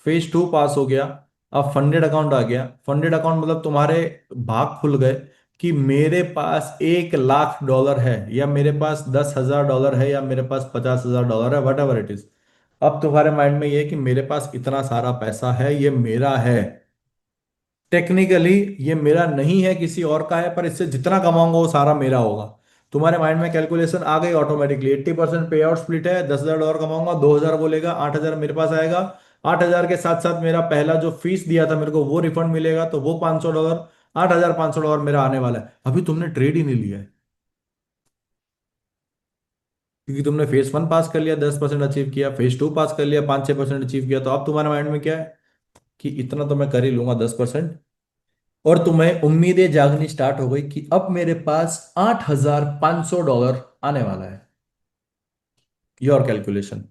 फेज टू पास हो गया, अब फंडेड अकाउंट आ गया। फंडेड अकाउंट मतलब तुम्हारे भाग खुल गए कि मेरे पास $1,00,000 है, या मेरे पास $10,000 है, या मेरे पास $50,000 है, वट एवर इट इज। अब तुम्हारे माइंड में ये है कि मेरे पास इतना सारा पैसा है, ये मेरा है। टेक्निकली ये मेरा नहीं है, किसी और का है, पर इससे जितना कमाऊंगा वो सारा मेरा होगा। तुम्हारे माइंड में कैलकुलेशन आ गई ऑटोमेटिकली, 80% पे आउट स्प्लिट है, $10,000 कमाऊंगा, 2,000 बोलेगा, 8,000 मेरे पास आएगा। 8,000 के साथ साथ मेरा पहला जो फीस दिया था मेरे को वो रिफंड मिलेगा, तो वो $500, $8,500 मेरा आने वाला है। अभी तुमने ट्रेड ही नहीं लिया है, क्योंकि तुमने फेज वन पास कर लिया, 10% अचीव किया, फेज टू पास कर लिया, 5 6% अचीव किया, तो अब तुम्हारे माइंड में क्या है कि इतना तो मैं कर ही लूंगा 10%, और तुम्हें उम्मीदें जागनी स्टार्ट हो गई कि अब मेरे पास $8,500 आने वाला है। योर कैलकुलेशन,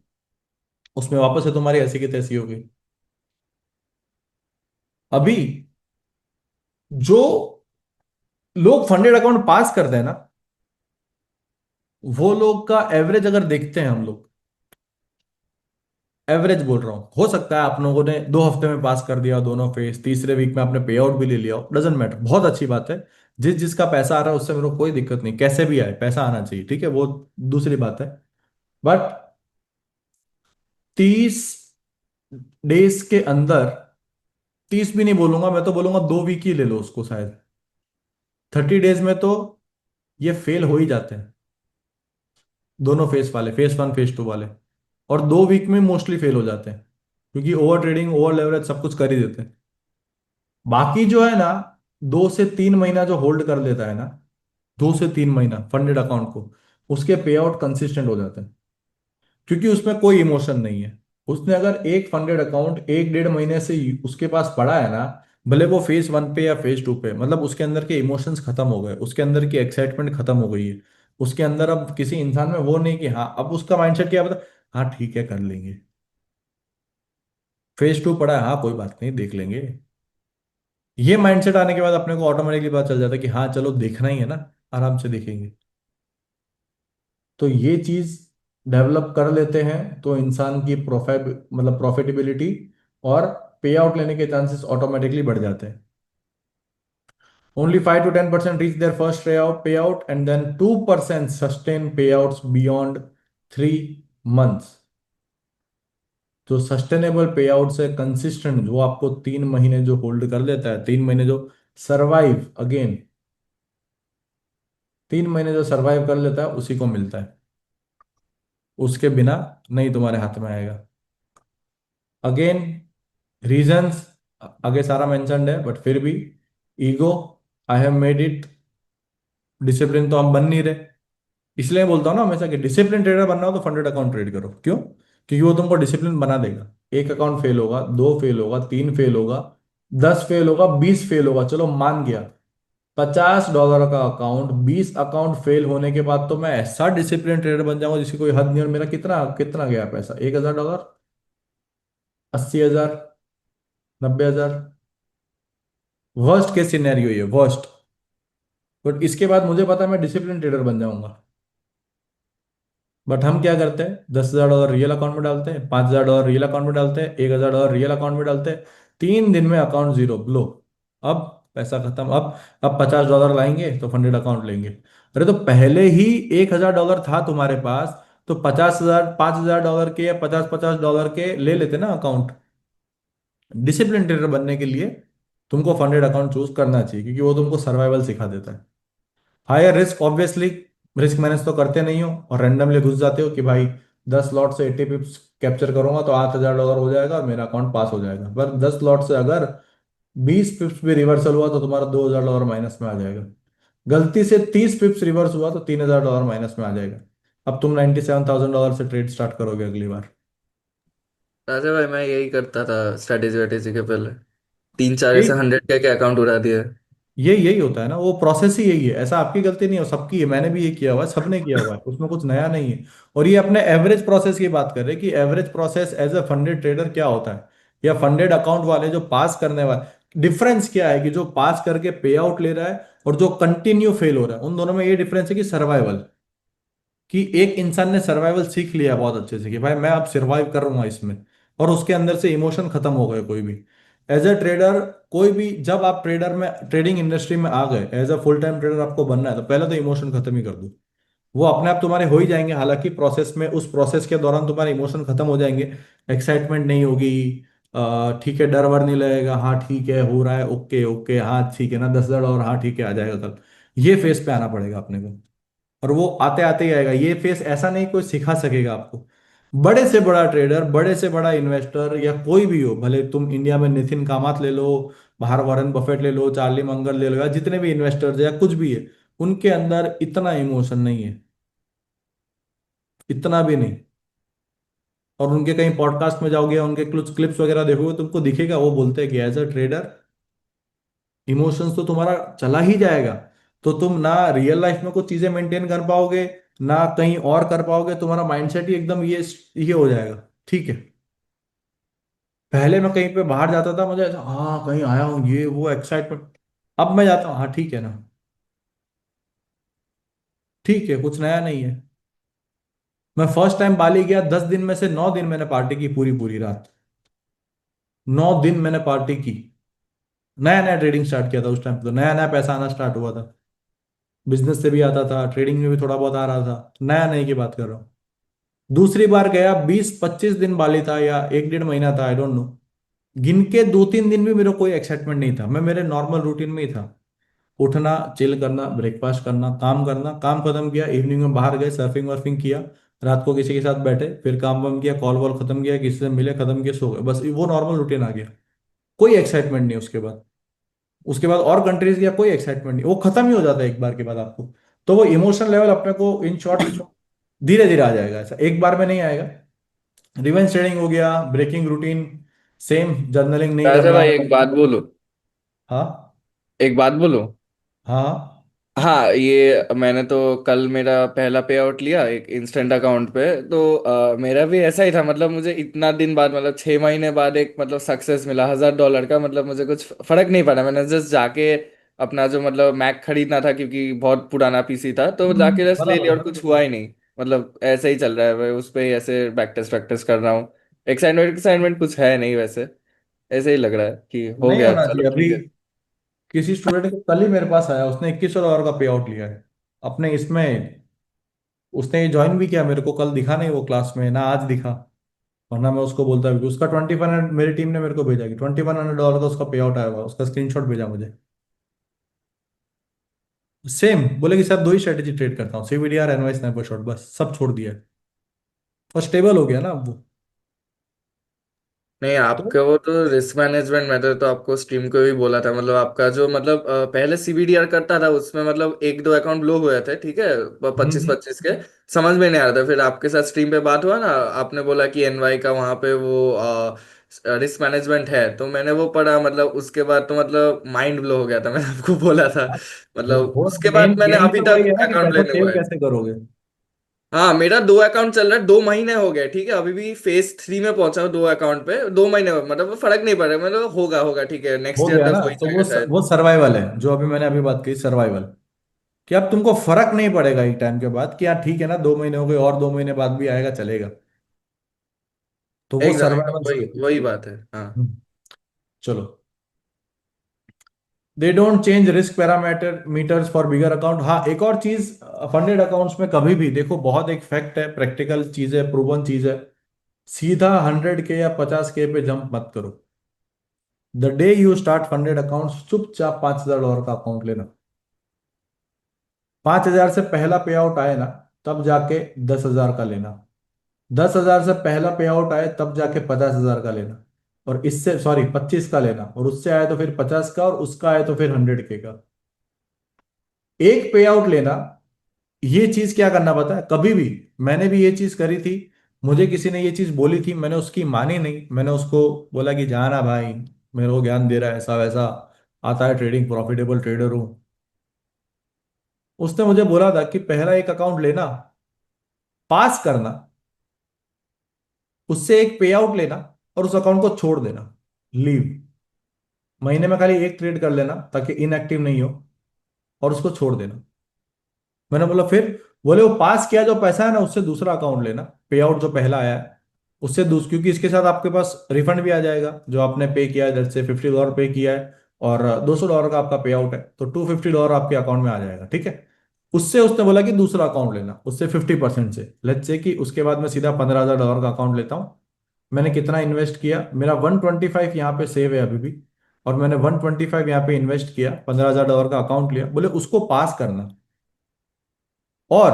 उसमें वापस से तुम्हारी ऐसी की तैसी हो गई। अभी जो लोग फंडेड अकाउंट पास करते हैं ना, वो लोग का एवरेज अगर देखते हैं हम लोग, एवरेज बोल रहा हूं, हो सकता है आप लोगों ने 2 हफ्ते में पास कर दिया दोनों फेज, तीसरे वीक में आपने पे आउट भी ले लिया हो, डजेंट मैटर, बहुत अच्छी बात है। जिस जिसका पैसा आ रहा है उससे मेरे को कोई दिक्कत नहीं, कैसे भी आए पैसा आना चाहिए, ठीक है, वो दूसरी बात है। बट 30 डेज के अंदर, 30 भी नहीं बोलूंगा, मैं तो बोलूंगा 2 वीक ही ले लो उसको शायद। 30 डेज में तो ये फेल हो ही जाते हैं, दोनों फेस वाले, फेस वन फेस टू वाले। और 2 वीक में मोस्टली फेल हो जाते हैं, क्योंकि ओवर ट्रेडिंग, ओवर लेवरेज सब कुछ कर ही देते हैं। बाकी जो है ना, 2 से 3 महीना जो होल्ड कर लेता है ना, 2 से 3 महीना फंडेड अकाउंट को, उसके पे आउट कंसिस्टेंट हो जाते हैं, क्योंकि उसमें कोई इमोशन नहीं है। उसने अगर एक फंडेड अकाउंट 1 1.5 महीने से उसके पास पड़ा है ना, भले वो फेज वन पे या फेज टू पे, मतलब उसके अंदर के इमोशंस खत्म हो गए, उसके अंदर की एक्साइटमेंट खत्म हो गई है। उसके अंदर अब किसी इंसान में वो नहीं कि हाँ, अब उसका माइंडसेट क्या बता, हाँ ठीक है कर लेंगे, फेज टू पड़ा है, हाँ कोई बात नहीं देख लेंगे। ये माइंडसेट आने के बाद अपने को ऑटोमेटिकली पता चल जाता है कि हाँ चलो देखना ही है ना, आराम से देखेंगे। तो ये चीज डेवलप कर लेते हैं तो इंसान की प्रोफाइल, मतलब प्रॉफिटेबिलिटी और पे आउट लेने के चांसेस ऑटोमेटिकली बढ़ जाते हैं। Only 5 to 10% reach there first pay out, and then 2% sustain pay outs beyond 3 months. जो सस्टेनेबल पे आउट है, कंसिस्टेंट, जो आपको 3 महीने जो होल्ड कर लेता है, 3 महीने जो सरवाइव, अगेन 3 महीने जो सरवाइव कर लेता है उसी को मिलता है, उसके बिना नहीं तुम्हारे हाथ में आएगा। अगेन रीजंस आगे सारा मेंशन्ड है, बट फिर भी ego, I have made it, discipline तो हम बन नहीं रहे। इसलिए बोलता हूँ ना हमेशा कि डिसिप्लिन ट्रेडर बनना हो तो फंडेड अकाउंट ट्रेड करो। क्यों? क्योंकि वो तुमको डिसिप्लिन बना देगा। एक अकाउंट फेल होगा, दो फेल होगा, तीन फेल होगा, 10 फेल होगा, 20 फेल होगा, चलो मान गया, $50 का अकाउंट, 20 अकाउंट फेल होने के बाद तो मैं ऐसा डिसिप्लिन ट्रेडर बन जाऊंगा जिसकी कोई हद नहीं। और मेरा कितना कितना गया पैसा, $1,000, 80,000, 90,000, वर्स्ट केस सिनेरियो ये, वर्स्ट। बट इसके बाद मुझे पता है मैं डिसिप्लिन ट्रेडर बन जाऊंगा। बट हम क्या करते हैं, $10,000 रियल अकाउंट में डालते हैं, $5,000 रियल अकाउंट में डालते हैं, $1,000 रियल अकाउंट में डालते हैं, 3 दिन में अकाउंट जीरो, लो, अब पैसा खत्म। अब $50 लाएंगे तो फंडेड अकाउंट लेंगे। अरे तो पहले ही $1,000 था तुम्हारे पास, तो 50,000, $5,000 के या 50-50 डॉलर के ले लेते ना अकाउंट। डिसिप्लिन ट्रेडर बनने के लिए तुमको फंडेड अकाउंट चूज करना चाहिए, क्योंकि वो तुमको सर्वाइवल सिखा देता है। Higher risk obviously, risk manage तो करते नहीं हो और रैंडमली घुस जाते हो कि भाई 10 लॉट से 80 पिप्स कैप्चर करूंगा तो $8,000 हो जाएगा और मेरा अकाउंट पास हो जाएगा। पर 10 लॉट से अगर 20 पिप्स भी रिवर्सल हुआ तो तुम्हारा $2,000 माइनस में आ जाएगा। गलती से 30 पिप्स रिवर्स हुआ तो $3,000 माइनस में आ जाएगा। अब तुम $97,000 से ट्रेड स्टार्ट करोगे अगली बार। राजा भाई, मैं यही करता था स्ट्रेटेजी वेटेजी के पहले। तीन चार यही ऐसे 100K के अकाउंट उड़ा दिए। यही यही होता है ना, वो प्रोसेस ही यही है। ऐसा आपकी गलती नहीं हो, सबकी है, मैंने भी ये किया हुआ है, सबने किया हुआ है, उसमें कुछ नया नहीं है। और ये अपने एवरेज प्रोसेस की बात कर रहे हैं कि average process as a funded trader क्या होता है, या फंडेड अकाउंट वाले जो पास करने वाले, डिफरेंस क्या है कि जो पास करके पे आउट ले रहा है और जो कंटिन्यू फेल हो रहा है, उन दोनों में ये डिफरेंस है कि सर्वाइवल, कि एक इंसान ने सर्वाइवल सीख लिया बहुत अच्छे से कि भाई मैं अब सर्वाइव करूंगा इसमें, और उसके अंदर से इमोशन खत्म हो गए कोई भी। एज अ ट्रेडर, कोई भी, जब आप ट्रेडर में, ट्रेडिंग इंडस्ट्री में आ गए, as a full time trader आपको बनना है, तो पहले तो इमोशन खत्म ही कर दो। वो अपने आप तुम्हारे हो ही जाएंगे, हालांकि प्रोसेस में, उस प्रोसेस के दौरान तुम्हारे इमोशन खत्म हो जाएंगे। एक्साइटमेंट नहीं होगी, ठीक है, डर वर नहीं लगेगा, हाँ ठीक है हो रहा है, ओके ओके, हाँ ठीक है ना, $10,000, हाँ ठीक है आ जाएगा कल। ये फेस पे आना पड़ेगा अपने को। और वो आते आते ही आएगा ये फेस, ऐसा नहीं कोई सिखा सकेगा आपको। बड़े से बड़ा ट्रेडर, बड़े से बड़ा इन्वेस्टर, या कोई भी हो, भले तुम इंडिया में नितिन कामत ले लो, बाहर वॉरेन बफेट ले लो, चार्ली मंगल ले लो, या जितने भी इन्वेस्टर्स या कुछ भी है, उनके अंदर इतना इमोशन नहीं है, इतना भी नहीं। और उनके कहीं पॉडकास्ट में जाओगे, उनके कुछ क्लिप्स वगैरह देखोगे, तुमको दिखेगा वो बोलते हैं कि एज अ ट्रेडर इमोशंस तो तुम्हारा चला ही जाएगा। तो तुम ना रियल लाइफ में कुछ चीजें मेंटेन कर पाओगे, ना कहीं और कर पाओगे। तुम्हारा माइंडसेट ही एकदम ये हो जाएगा। ठीक है। पहले मैं कहीं पे बाहर जाता था, मुझे ऐसा, हाँ कहीं आया हूँ, ये वो एक्साइटमेंट। अब मैं जाता हूँ, हाँ ठीक है ना, ठीक है, कुछ नया नहीं है। मैं फर्स्ट टाइम बाली गया, 10 दिन में से 9 दिन मैंने पार्टी की, पूरी पूरी रात। 9 दिन मैंने पार्टी की। नया नया ट्रेडिंग स्टार्ट किया था उस टाइम पे, तो नया नया पैसा आना स्टार्ट हुआ था। बिजनेस से भी आता था, ट्रेडिंग में भी थोड़ा बहुत आ रहा था, नया नए की बात कर रहा हूँ। दूसरी बार गया, 20-25 दिन बाली था, या 1-1.5 महीना था, आई डोंट नो। गिन के 2-3 दिन भी मेरे को कोई एक्साइटमेंट नहीं था, मैं मेरे नॉर्मल रूटीन में ही था। उठना, चिल करना, ब्रेकफास्ट करना, काम करना, काम खत्म किया, इवनिंग में बाहर गए, सर्फिंग वर्फिंग किया, रात को किसी के साथ बैठे, फिर काम वाम किया, कॉल वॉल खत्म किया, किसी से मिले, खत्म किया, सो गए, बस वो नॉर्मल रूटीन आ गया। कोई एक्साइटमेंट नहीं उसके बाद। उसके बाद और कंट्रीज गया, कोई एक्साइटमेंट नहीं, वो खत्म ही हो जाता है एक बार के बाद आपको। तो वो इमोशन लेवल अपने को इन शॉर्ट धीरे धीरे आ जाएगा, ऐसा एक बार में नहीं आएगा। रिवेंज ट्रेडिंग हो गया, ब्रेकिंग रूटीन, सेम जर्नलिंग नहीं राजा करना। भाई एक बात बोलो। हाँ एक बात बोलो। हाँ। हाँ, ये मैंने तो कल मेरा पहला पे आउट लिया एक इंस्टेंट अकाउंट पे, तो मेरा भी ऐसा ही था। मतलब मुझे इतना दिन बाद, मतलब 6 महीने बाद एक मतलब सक्सेस मिला $1000 का। मतलब मुझे कुछ फर्क नहीं पड़ा, मैंने जस्ट जाके अपना जो मतलब मैक खरीदना था, क्योंकि बहुत पुराना पीसी था, तो जाके जस्ट ले बराबर लिया और बराबर। कुछ हुआ ही नहीं। मतलब ऐसे ही चल रहा है, मैं उस पे ही ऐसे प्रैक्टिस कर रहा हूँ। एक्साइटमेंट एक्साइटमेंट कुछ है नहीं वैसे। ऐसे ही लग रहा है कि हो नहीं गया, होना चलो चाहिए अभी। ठीक है। किसी स्टूडेंट को कल ही मेरे पास आया, उसने $2100 का पे आउट लिया है अपने इसमें। उसने ज्वाइन भी किया, मेरे को कल दिखा नहीं वो क्लास में, ना आज दिखा। वरना मैं उसको बोलता भी, उसका 2100, मेरी टीम ने मेरे को भेजा कि $2100 का उसका पे आउट आया हुआ है, उसका स्क्रीनशॉट भेजा मुझे। सेम बोले कि सर दो ही स्ट्रेटेजी ट्रेड करता हूँ, सीवीडीआर, एनवाइस, स्नाइपर शॉट, बस सब छोड़ दिया है। और स्टेबल हो गया ना अब वो। नहीं, तो आपका वो तो रिस्क मैनेजमेंट मेथड तो आपको स्ट्रीम को भी बोला था। मतलब आपका जो मतलब पहले सीबीडीआर करता था, उसमें मतलब एक दो अकाउंट ब्लो हुए थे, ठीक है, 25-25 के। समझ में नहीं आ रहा था, फिर आपके साथ स्ट्रीम पे बात हुआ ना, आपने बोला कि एनवाई का वहां पे वो रिस्क मैनेजमेंट है, तो मैंने वो पढ़ा। मतलब उसके बाद तो मतलब माइंड ब्लो हो गया था। मैंने आपको बोला था। मतलब वो उसके बाद मेन मैंने गेम अभी तो वही तक है ना कि अकाउंट पैसा लेने सेव हुआ है। कैसे करोगे। हाँ, मेरा 2 अकाउंट चल रहा है, 2 महीने हो गए, ठीक है। अभी भी फेज 3 में पहुंचा हूँ 2 अकाउंट पे, 2 महीने में। मतलब फर्क नहीं पड़ रहा, मतलब होगा होगा, ठीक है, हो नेक्स्ट ईयर गया तक ना, हो ही तो जाएगा शायद। वो सर्वाइवल है, जो अभी मैंने अभी बात की, सर्वाइवल। कि अब तुमको फर्क नहीं पड़ेगा एक टाइम के बाद कि यार ठीक है ना, 2 महीने हो गए, और 2 महीने बाद भी आएगा चलेगा। तो वो एकदम एकदम सर्वाइवल। वही वही बात है, हाँ। चलो। They don't change risk parameter meters for bigger account. हाँ, एक और चीज, फंडेड अकाउंट्स में कभी भी देखो, बहुत एक फैक्ट है, प्रैक्टिकल चीज है, प्रूवन चीज है। सीधा 100 के या 50 के पे जंप मत करो। The day you start funded account, चुपचाप $5000 का अकाउंट लेना। 5000 से पहला पे आउट आए ना, तब जाके 10,000 का लेना। 10,000 से पहला पे आउट आए, तब जाके 50,000 का लेना। और इससे, सॉरी, 25 का लेना, और उससे आए तो फिर 50 का, और उसका आए तो फिर 100 के का। एक पे आउट लेना। ये चीज क्या करना पता है, कभी भी, मैंने भी ये चीज करी थी। मुझे किसी ने ये चीज बोली थी, मैंने उसकी मानी नहीं, मैंने उसको बोला कि जाना भाई, मेरे को ज्ञान दे रहा है ऐसा वैसा, आता है ट्रेडिंग, प्रॉफिटेबल ट्रेडर हूं। उसने मुझे बोला था कि पहला एक अकाउंट लेना, पास करना, उससे एक पे आउट लेना, और उस अकाउंट को छोड़ देना, लीव। महीने में खाली एक ट्रेड कर लेना ताकि इनएक्टिव नहीं हो, और उसको छोड़ देना। मैंने बोला फिर, बोले वो पास किया जो पैसा है ना, उससे दूसरा अकाउंट लेना, पे आउट जो पहला आया है उससे क्योंकि इसके साथ आपके पास रिफंड भी आ जाएगा, जो आपने पे किया है, जैसे $50 पे किया है, और $200 का आपका पे आउट है, तो $250 आपके अकाउंट में आ जाएगा, ठीक है। उससे उसने बोला कि दूसरा अकाउंट लेना, उससे 50% से, लेट्स से कि उसके बाद मैं सीधा $15,000 का अकाउंट लेता हूँ। मैंने कितना इन्वेस्ट किया, मेरा 125 यहाँ पे सेव है अभी भी, और मैंने 125 यहाँ पे इन्वेस्ट किया, $15,000 का अकाउंट लिया, बोले उसको पास करना। और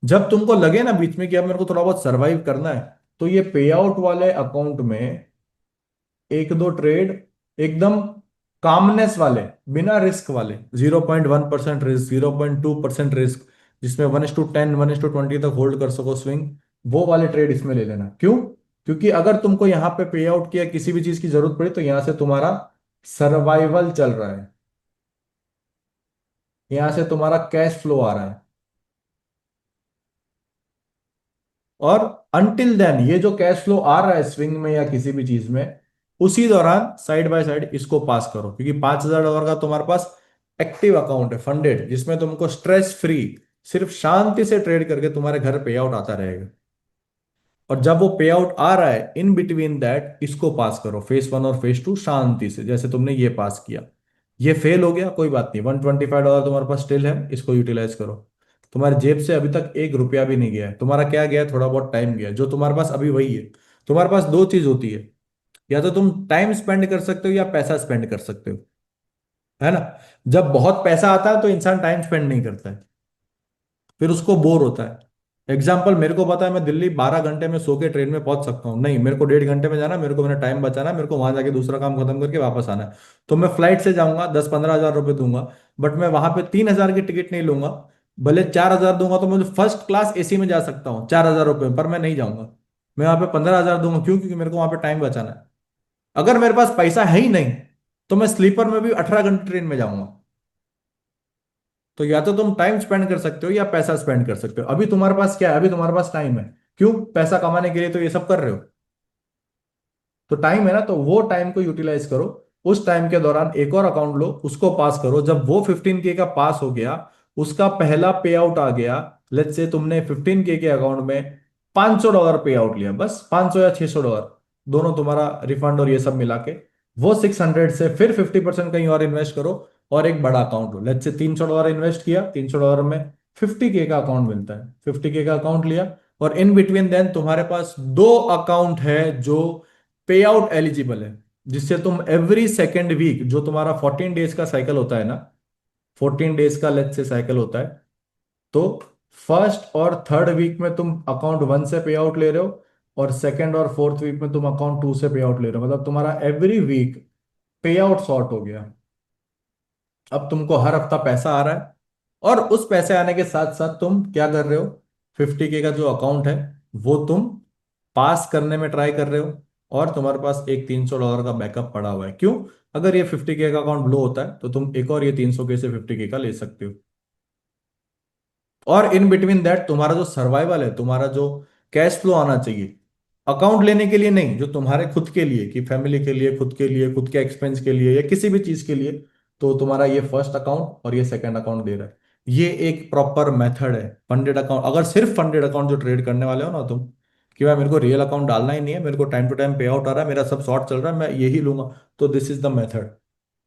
जब तुमको लगे ना बीच में कि अब मेरे को थोड़ा बहुत सरवाइव करना है, तो ये पे आउट वाले अकाउंट में एक दो ट्रेड, एकदम कामनेस वाले, बिना रिस्क वाले, 0.1% रिस्क, 0.2% रिस्क, जिसमें 1:10, 1:20 तक होल्ड कर सको स्विंग, वो वाले ट्रेड इसमें ले लेना। क्यों? क्योंकि अगर तुमको यहाँ पे पे आउट किया, किसी भी चीज की जरूरत पड़ी, तो यहाँ से तुम्हारा सर्वाइवल चल रहा है। यहां से तुम्हारा कैश फ्लो आ रहा है, और अनटिल देन ये जो कैश फ्लो आ रहा है स्विंग में या किसी भी चीज में, उसी दौरान साइड बाय साइड इसको पास करो, क्योंकि $5,000 का तुम्हारे पास एक्टिव अकाउंट है फंडेड, जिसमें तुमको स्ट्रेस फ्री सिर्फ शांति से ट्रेड करके तुम्हारे घर पे आउट आता रहेगा। और जब वो पे आउट आ रहा है इन बिटवीन दैट इसको पास करो, फेस 1 और फेस 2 शांति से, जैसे तुमने ये पास किया। ये फेल हो गया कोई बात नहीं, $125 तुम्हारे पास स्टिल है, इसको यूटिलाइज करो। तुम्हारी जेब से अभी तक $1 भी नहीं गया है, तुम्हारा क्या गया है, थोड़ा बहुत टाइम गया है। जो तुम्हारे पास अभी वही है। तुम्हारे पास दो चीज होती है, या तो तुम टाइम स्पेंड कर सकते हो या पैसा स्पेंड कर सकते हो, है ना। जब बहुत पैसा आता है तो इंसान टाइम स्पेंड नहीं करता है, फिर उसको बोर होता है। एग्जाम्पल, मेरे को पता है मैं दिल्ली 12 घंटे में सो के ट्रेन में पहुंच सकता हूँ, नहीं मेरे को 1.5 घंटे में जाना, मेरे को मेरा टाइम बचाना है, मेरे को वहां जाके दूसरा काम खत्म करके वापस आना है। तो मैं फ्लाइट से जाऊंगा, 10-15 हज़ार रुपये दूंगा, बट मैं वहां पे 3,000 की टिकट नहीं लूंगा। भले 4,000 दूंगा तो मुझे फर्स्ट क्लास एसी में जा सकता हूँ 4,000 रुपये, पर मैं नहीं जाऊंगा। मैं वहां पे 15,000 दूंगा, क्यों? क्योंकि मेरे को वहां पे टाइम बचाना है। अगर मेरे पास पैसा है ही नहीं, तो मैं स्लीपर में भी 18 घंटे ट्रेन में जाऊंगा। तो या तो तुम टाइम स्पेंड कर सकते हो या पैसा स्पेंड कर सकते हो। अभी तुम्हारे पास क्या है? अभी तुम्हारे पास टाइम है। क्यों? पैसा कमाने के लिए तो ये सब कर रहे हो। तो टाइम है ना, तो वो टाइम को यूटिलाइज करो। उस टाइम के दौरान एक और अकाउंट लो, उसको पास करो। जब वो 15K का पास हो गया, उसका पहला पे आउट आ गया। लेट्स से तुमने 15K के अकाउंट में $500 पे आउट लिया, बस 500 या $600, दोनों तुम्हारा रिफंड और ये सब मिला के। वो 600 से फिर 50% कहीं और इन्वेस्ट करो, और एक बड़ा account low. Let's say $300 invest किया, $300 में 50K का अकाउंट मिलता है, 50K का अकाउंट लिया। और इन बिटवीन देन तुम्हारे पास दो अकाउंट है जो पे आउट एलिजिबल है, जिससे तुम एवरी सेकेंड वीक, जो तुम्हारा 14 डेज का साइकिल होता है ना, 14 डेज का लेट्स से साइकिल होता है, तो फर्स्ट और थर्ड वीक में तुम अकाउंट 1 से पे आउट ले रहे हो, और सेकेंड और फोर्थ वीक में तुम अकाउंट 2 से पे आउट ले रहे हो। मतलब तुम्हारा एवरी वीक पे आउट सॉर्ट हो गया। अब तुमको हर हफ्ता पैसा आ रहा है, और उस पैसे आने के साथ साथ तुम क्या कर रहे हो, 50K का जो अकाउंट है वो तुम पास करने में ट्राई कर रहे हो, और तुम्हारे पास एक $300 का बैकअप पड़ा हुआ है। क्यों? अगर ये 50K का अकाउंट ब्लो होता है तो तुम एक और ये 300K से 50K का ले सकते हो। और इन बिटवीन दैट तुम्हारा जो सर्वाइवल है, तुम्हारा जो कैश फ्लो आना चाहिए, अकाउंट लेने के लिए नहीं, जो तुम्हारे खुद के लिए, कि फैमिली के लिए, खुद के लिए, खुद के एक्सपेंस के लिए, या किसी भी चीज के लिए, तो तुम्हारा ये फर्स्ट अकाउंट और ये सेकंड अकाउंट दे रहा है। ये एक प्रॉपर मेथड है फंडेड अकाउंट। अगर सिर्फ फंडेड अकाउंट जो ट्रेड करने वाले हो ना तुम, कि भाई मेरे को रियल अकाउंट डालना ही नहीं है, मेरे को टाइम टू टाइम पे आउट आ रहा है, मेरा सब शॉर्ट चल रहा है, मैं यही लूंगा, तो दिस इज द मेथड।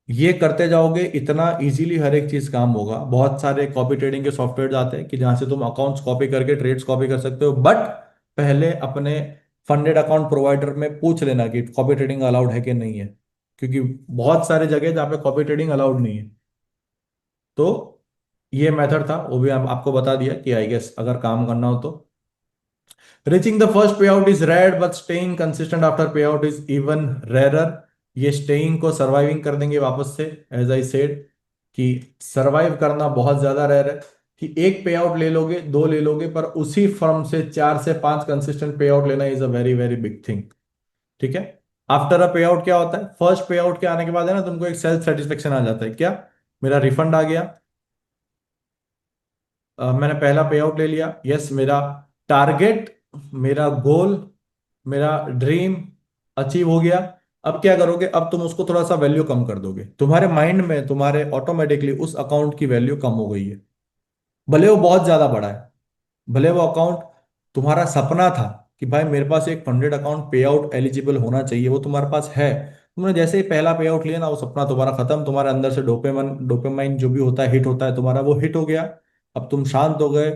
ये करते जाओगे, इतना इजीली हर एक चीज काम होगा। बहुत सारे कॉपी ट्रेडिंग के सॉफ्टवेयर आते हैं कि जहां से तुम अकाउंट्स कॉपी करके ट्रेड्स कॉपी कर सकते हो, बट पहले अपने फंडेड अकाउंट प्रोवाइडर में पूछ लेना कि कॉपी ट्रेडिंग अलाउड है कि नहीं है, क्योंकि बहुत सारे जगह जहाँ पे कॉपी ट्रेडिंग अलाउड नहीं है। तो ये मेथड था, वो भी हम आपको बता दिया कि आई गेस अगर काम करना हो तो। Reaching the first pay out is rare, but staying consistent after pay out is even rarer. ये स्टेइंग को सर्वाइविंग कर देंगे वापस से। एज आई सेड कि सरवाइव करना बहुत ज्यादा रेयर है, कि एक पे आउट ले लोगे, दो ले लोगे, पर उसी फर्म से 4 से 5 कंसिस्टेंट पे आउट लेना is a very very big thing. ठीक है। आफ्टर अ पे आउट क्या होता है? फर्स्ट पे आउट के आने के बाद है ना, तुमको एक सेल्फ सेटिस्फेक्शन आ जाता है, क्या मेरा रिफंड आ गया, मैंने पहला पे आउट ले लिया, यस मेरा टारगेट, मेरा गोल, मेरा ड्रीम अचीव हो गया। अब क्या करोगे? अब तुम उसको थोड़ा सा वैल्यू कम कर दोगे, तुम्हारे माइंड में तुम्हारे ऑटोमेटिकली उस अकाउंट की वैल्यू कम हो गई है। भले वो बहुत ज्यादा बड़ा है, भले वो अकाउंट तुम्हारा सपना था कि भाई मेरे पास एक फंडेड अकाउंट पे आउट एलिजिबल होना चाहिए, वो तुम्हारे पास है। तुमने जैसे ही पहला पे आउट लिया ना, वो सपना तुम्हारा खत्म, तुम्हारे अंदर से डोपामाइन जो भी होता है हिट होता है तुम्हारा, वो हिट हो गया। अब तुम शांत हो गए,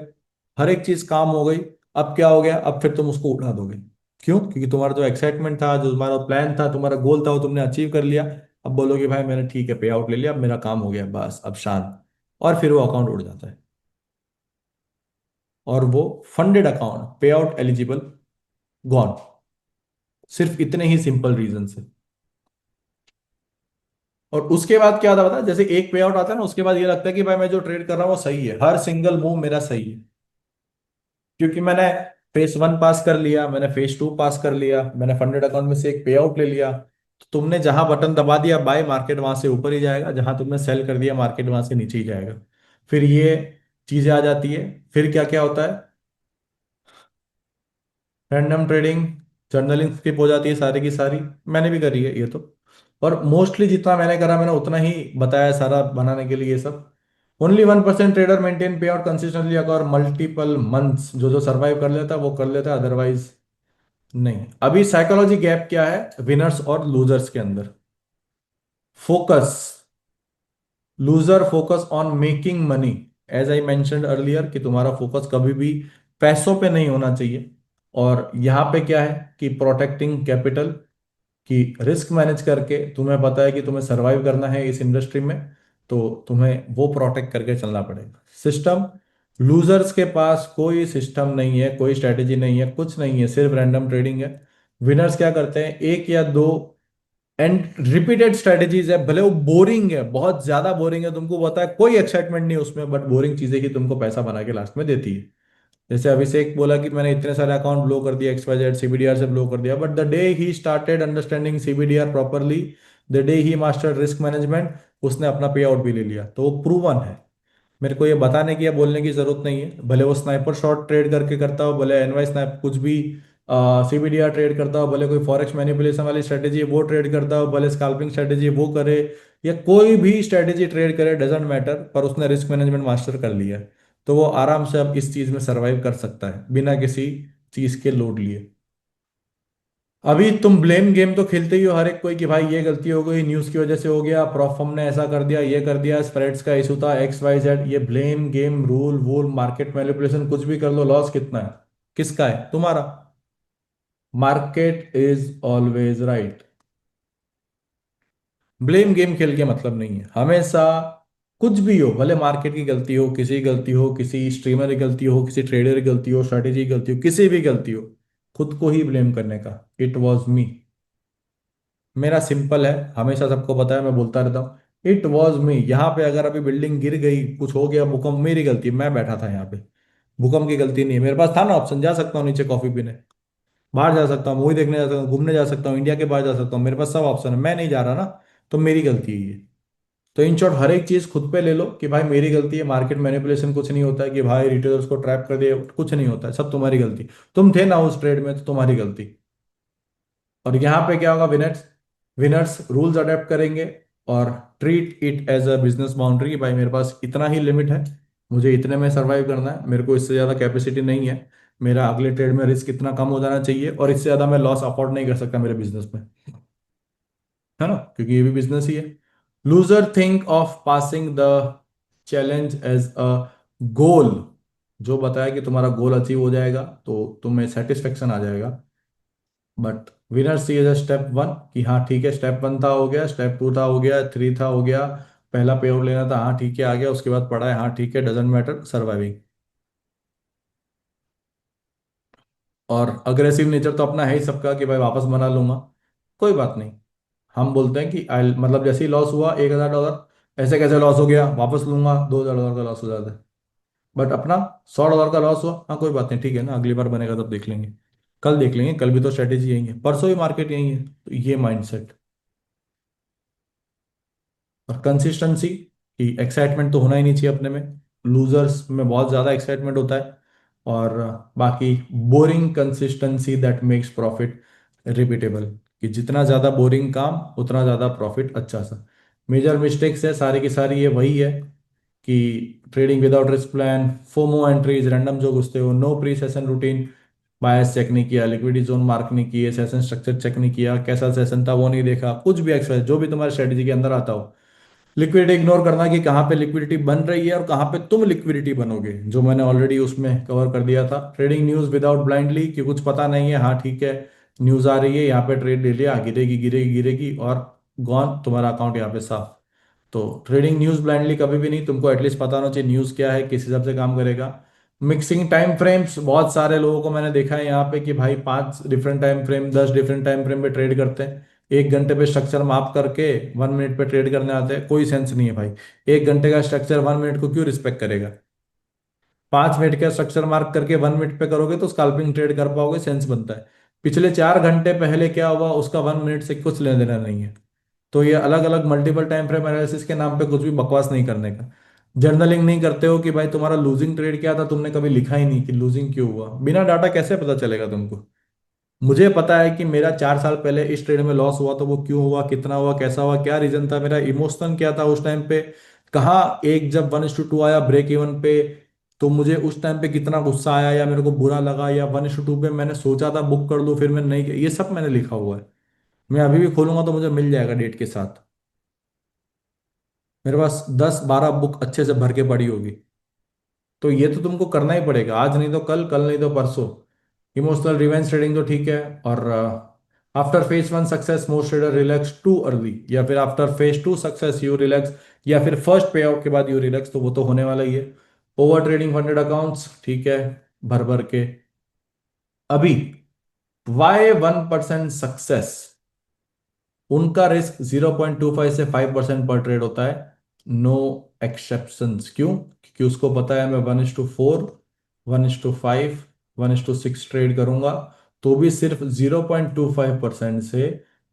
हर एक चीज काम हो गई। अब क्या हो गया? अब फिर तुम उसको उड़ा दोगे। क्यों? क्योंकि तुम्हारा जो एक्साइटमेंट था, जो तुम्हारा प्लान था, तुम्हारा गोल था, वो तुमने अचीव कर लिया। अब बोलोगे भाई मैंने ठीक है पे आउट ले लिया, अब मेरा काम हो गया, बस अब शांत। और फिर वो अकाउंट उड़ जाता है, और वो फंडेड अकाउंट पे आउट एलिजिबल गॉन। सिर्फ इतने ही सिंपल रीजन से। और उसके बाद क्या होता है, जैसे एक पे आउट आता है ना, उसके बाद ये लगता है कि भाई मैं जो ट्रेड कर रहा हूँ वो सही है, हर सिंगल मूव मेरा सही है, क्योंकि मैंने फेस 1 पास कर लिया, मैंने फेस 2 पास कर लिया, मैंने फंडेड अकाउंट में से एक पे आउट ले लिया। तो तुमने जहां बटन दबा दिया बाय, मार्केट वहां से ऊपर ही जाएगा, जहां तुमने सेल कर दिया मार्केट वहां से नीचे ही जाएगा। फिर ये चीजें आ जाती है। फिर क्या क्या होता है, रैंडम ट्रेडिंग, जर्नलिंग स्किप हो जाती है सारी की सारी। मैंने भी करी है ये तो। और मोस्टली जितना मैंने करा मैंने उतना ही बताया सारा बनाने के लिए ये सब। ओनली 1% ट्रेडर मेंटेन पे आउट कंसिस्टेंटली अगर मल्टीपल मंथ्स, जो जो सर्वाइव कर लेता है वो कर लेता है, अदरवाइज नहीं। अभी साइकोलॉजी गैप क्या है विनर्स और लूजर्स के अंदर? Focus, loser focus on making money. As I mentioned earlier कि तुम्हारा फोकस कभी भी पैसों पे नहीं होना चाहिए। और यहाँ पे क्या है कि प्रोटेक्टिंग कैपिटल, कि रिस्क मैनेज करके तुम्हें पता है कि तुम्हें सरवाइव करना है इस इंडस्ट्री में, तो तुम्हें वो प्रोटेक्ट करके चलना पड़ेगा। सिस्टम, लूजर्स के पास कोई सिस्टम नहीं है, कोई स्ट्रेटेजी नहीं है, कुछ नहीं है, सिर्फ रैंडम ट्रेडिंग है। विनर्स क्या करते हैं, एक या दो एंड रिपीटेड स्ट्रेटेजीज है, भले वो बोरिंग है, बहुत ज्यादा बोरिंग है, तुमको पता है कोई एक्साइटमेंट नहीं उसमें, बट बोरिंग चीजें ही तुमको पैसा बना के लास्ट में देती है। जैसे अभिषेक बोला कि मैंने इतने सारे अकाउंट ब्लो कर दिया, XYZ सीबीडीआर से ब्लो कर दिया, but the day he started understanding CBDR properly, the day he mastered risk management, उसने अपना पे आउट भी ले लिया। तो वो प्रूवन है। मेरे को ये बताने की या बोलने की जरूरत नहीं है। भले वो स्नाइपर शॉट ट्रेड करके करता हो, भले एनवाई स्नाइप कुछ भी सीबीडीआर ट्रेड करता हो, भले कोई फॉरेक्स मैनिपुलेशन वाली स्ट्रेटेजी है वो ट्रेड करता हो, भले स्कैल्पिंग स्ट्रेटेजी वो करे, या कोई भी स्ट्रेटेजी ट्रेड करे, डजेंट मैटर, पर उसने रिस्क मैनेजमेंट मास्टर कर लिया है। तो वो आराम से अब इस चीज में सरवाइव कर सकता है बिना किसी चीज के लोड लिए। अभी तुम ब्लेम गेम तो खेलते ही हो हर एक कोई, कि भाई ये गलती हो गई, न्यूज की वजह से हो गया, प्रॉफ फर्म ने ऐसा कर दिया, ये कर दिया, स्प्रेड्स का इशू था, XYZ। ये ब्लेम गेम, रूल वूल, मार्केट मैनिपुलेशन, कुछ भी कर लो, लॉस कितना है? किसका है? तुम्हारा। Market is always right. Blame game खेल के मतलब नहीं है हमेशा। कुछ भी हो, भले मार्केट की गलती हो, किसी की गलती हो, किसी स्ट्रीमर की गलती हो, किसी ट्रेडर की गलती हो, स्ट्रेटेजी की गलती हो, किसी भी गलती हो, खुद को ही ब्लेम करने का, इट वॉज मी। मेरा सिंपल है, हमेशा सबको पता है, मैं बोलता रहता हूँ, इट वॉज मी। यहाँ पे अगर अभी बिल्डिंग गिर गई, कुछ हो गया, भूकंप, मेरी गलती, मैं बैठा था यहाँ पे। भूकंप की गलती नहीं है, मेरे पास था ना ऑप्शन, जा सकता हूँ नीचे कॉफी पीने, बाहर जा सकता हूँ, मूवी देखने जा सकता हूँ, घूमने जा सकता हूँ, इंडिया के बाहर जा सकता हूँ, मेरे पास सब ऑप्शन है, मैं नहीं जा रहा ना। तो मेरी गलती है ये। तो इन शॉर्ट हर एक चीज खुद पे ले लो कि भाई मेरी गलती है। मार्केट मैनिपुलेशन कुछ नहीं होता है, कि भाई रिटेलर्स को ट्रैप कर दिया, कुछ नहीं होता है, सब तुम्हारी गलती। तुम थे ना उस ट्रेड में, तो तुम्हारी गलती। और यहाँ पे क्या होगा, विनर्स, विनर्स रूल्स अडेप्ट करेंगे और treat it as a business boundary, कि भाई मेरे पास इतना ही लिमिट है, मुझे इतने में सरवाइव करना है, मेरे को इससे ज़्यादा कैपेसिटी नहीं है, मेरा अगले ट्रेड में रिस्क इतना कम हो जाना चाहिए, और इससे ज़्यादा मैं लॉस अफोर्ड नहीं कर सकता मेरे बिजनेस में, है ना, क्योंकि ये भी बिजनेस ही है। Loser think of passing the challenge as a goal. जो बताया कि तुम्हारा गोल अचीव हो जाएगा तो तुम्हें सेटिस्फेक्शन आ जाएगा, but winner see as step one, कि हाँ ठीक है, स्टेप वन था हो गया, स्टेप टू था हो गया, थ्री था हो गया, पहला पे आउट लेना था, हाँ ठीक है आ गया, उसके बाद पढ़ा है, हाँ ठीक है, डजेंट मैटर, सर्वाइविंग। और अग्रेसिव नेचर तो अपना है ही सबका, कि भाई वापस बना लूंगा, कोई बात नहीं। हम बोलते हैं कि आई, मतलब जैसे ही लॉस हुआ $1,000, ऐसे कैसे लॉस हो गया, वापस लूंगा, $2,000 का लॉस हो जाता है। बट अपना $100 का लॉस हुआ, हाँ कोई बात नहीं, ठीक है ना, अगली बार बनेगा तब देख लेंगे, कल देख लेंगे, कल भी तो स्ट्रेटेजी यही है, परसों ही मार्केट यही है, तो ये माइंडसेट। और कंसिस्टेंसी, कि एक्साइटमेंट तो होना ही नहीं चाहिए अपने में, लूजर्स में बहुत ज़्यादा एक्साइटमेंट होता है। और बाकी boring consistency that makes profit repeatable, कि जितना ज़्यादा बोरिंग काम उतना ज़्यादा प्रॉफिट अच्छा सा। मेजर मिस्टेक्स है सारी की सारी ये वही है, कि trading without risk plan, FOMO entries, random जो घुसते हो, नो प्री सेशन रूटीन, बायस चेक नहीं किया, लिक्विडिटी जोन मार्क नहीं किए, सेशन स्ट्रक्चर चेक नहीं किया, कैसा सेशन था वो नहीं देखा, कुछ भी एक्सरसाइज जो भी तुम्हारी स्ट्रेटेजी के अंदर आता हो, लिक्विडिटी इग्नोर करना, कि कहाँ पे लिक्विडिटी बन रही है और कहाँ पे तुम लिक्विडिटी बनोगे, जो मैंने ऑलरेडी उसमें कवर कर दिया था। ट्रेडिंग न्यूज विदाउट ब्लाइंडली, कि कुछ पता नहीं है, हाँ ठीक है, न्यूज आ रही है, यहाँ पे ट्रेड ले लिया, गिरेगी गिरेगी गिरेगी, और गॉन, तुम्हारा अकाउंट यहाँ पे साफ। तो ट्रेडिंग न्यूज ब्लाइंडली कभी भी नहीं, तुमको एटलीस्ट पता होना चाहिए न्यूज क्या है, किस हिसाब से काम करेगा। मिक्सिंग टाइम फ्रेम्स, बहुत सारे लोगों को मैंने देखा है यहाँ पे, कि भाई 5 different time frame, 10 different time frame पे ट्रेड करते हैं, 1 घंटे पे स्ट्रक्चर माप करके 1 मिनट पे ट्रेड करने आते हैं, कोई सेंस नहीं है भाई। 1 घंटे का स्ट्रक्चर 1 मिनट को क्यों रिस्पेक्ट करेगा? 5 मिनट का स्ट्रक्चर मार्क करके 1 मिनट पे करोगे तो स्कैल्पिंग ट्रेड कर पाओगे, सेंस बनता है। पिछले 4 घंटे पहले क्या हुआ उसका 1 मिनट से कुछ लेना देना नहीं है। तो ये अलग अलग मल्टीपल टाइम फ्रेम एनालिसिस के नाम पे कुछ भी बकवास नहीं करने का। जर्नलिंग नहीं करते हो कि भाई तुम्हारा लूजिंग ट्रेड क्या था, तुमने कभी लिखा ही नहीं कि लूजिंग क्यों हुआ। बिना डाटा कैसे पता चलेगा तुमको। मुझे पता है कि मेरा 4 साल पहले इस ट्रेड में लॉस हुआ तो वो क्यों हुआ, कितना हुआ, कैसा हुआ, क्या रीजन था, मेरा इमोशन क्या था उस टाइम पे। कहाँ एक जब 1:2 आया ब्रेक इवन पे, तो मुझे उस टाइम पे कितना गुस्सा आया या मेरे को बुरा लगा, या 1:2 पे मैंने सोचा था बुक कर लूँ फिर मैं नहीं किया। ये सब मैंने लिखा हुआ है। मैं अभी भी खोलूंगा तो मुझे मिल जाएगा डेट के साथ। मेरे पास 10-12 बुक अच्छे से भर के पड़ी होगी। तो ये तो तुमको करना ही पड़ेगा, आज नहीं तो कल, कल नहीं तो परसों। इमोशनल रिवेंज ट्रेडिंग तो ठीक है। और after phase 1 success most trader relax too early, या फिर after phase 2 success you relax, या फिर फर्स्ट पे आउट के बाद यू रिलैक्स, तो वो तो होने वाला ही है। ओवर ट्रेडिंग फंडेड अकाउंट्स ठीक है, भर भर के। अभी वाई 1% सक्सेस, उनका रिस्क 0.25 से 5% पर ट्रेड होता है। No exceptions. क्यों? क्योंकि उसको पता है मैं 1:4, 1:5, 1:6 ट्रेड करूंगा, तो भी सिर्फ 0.25% से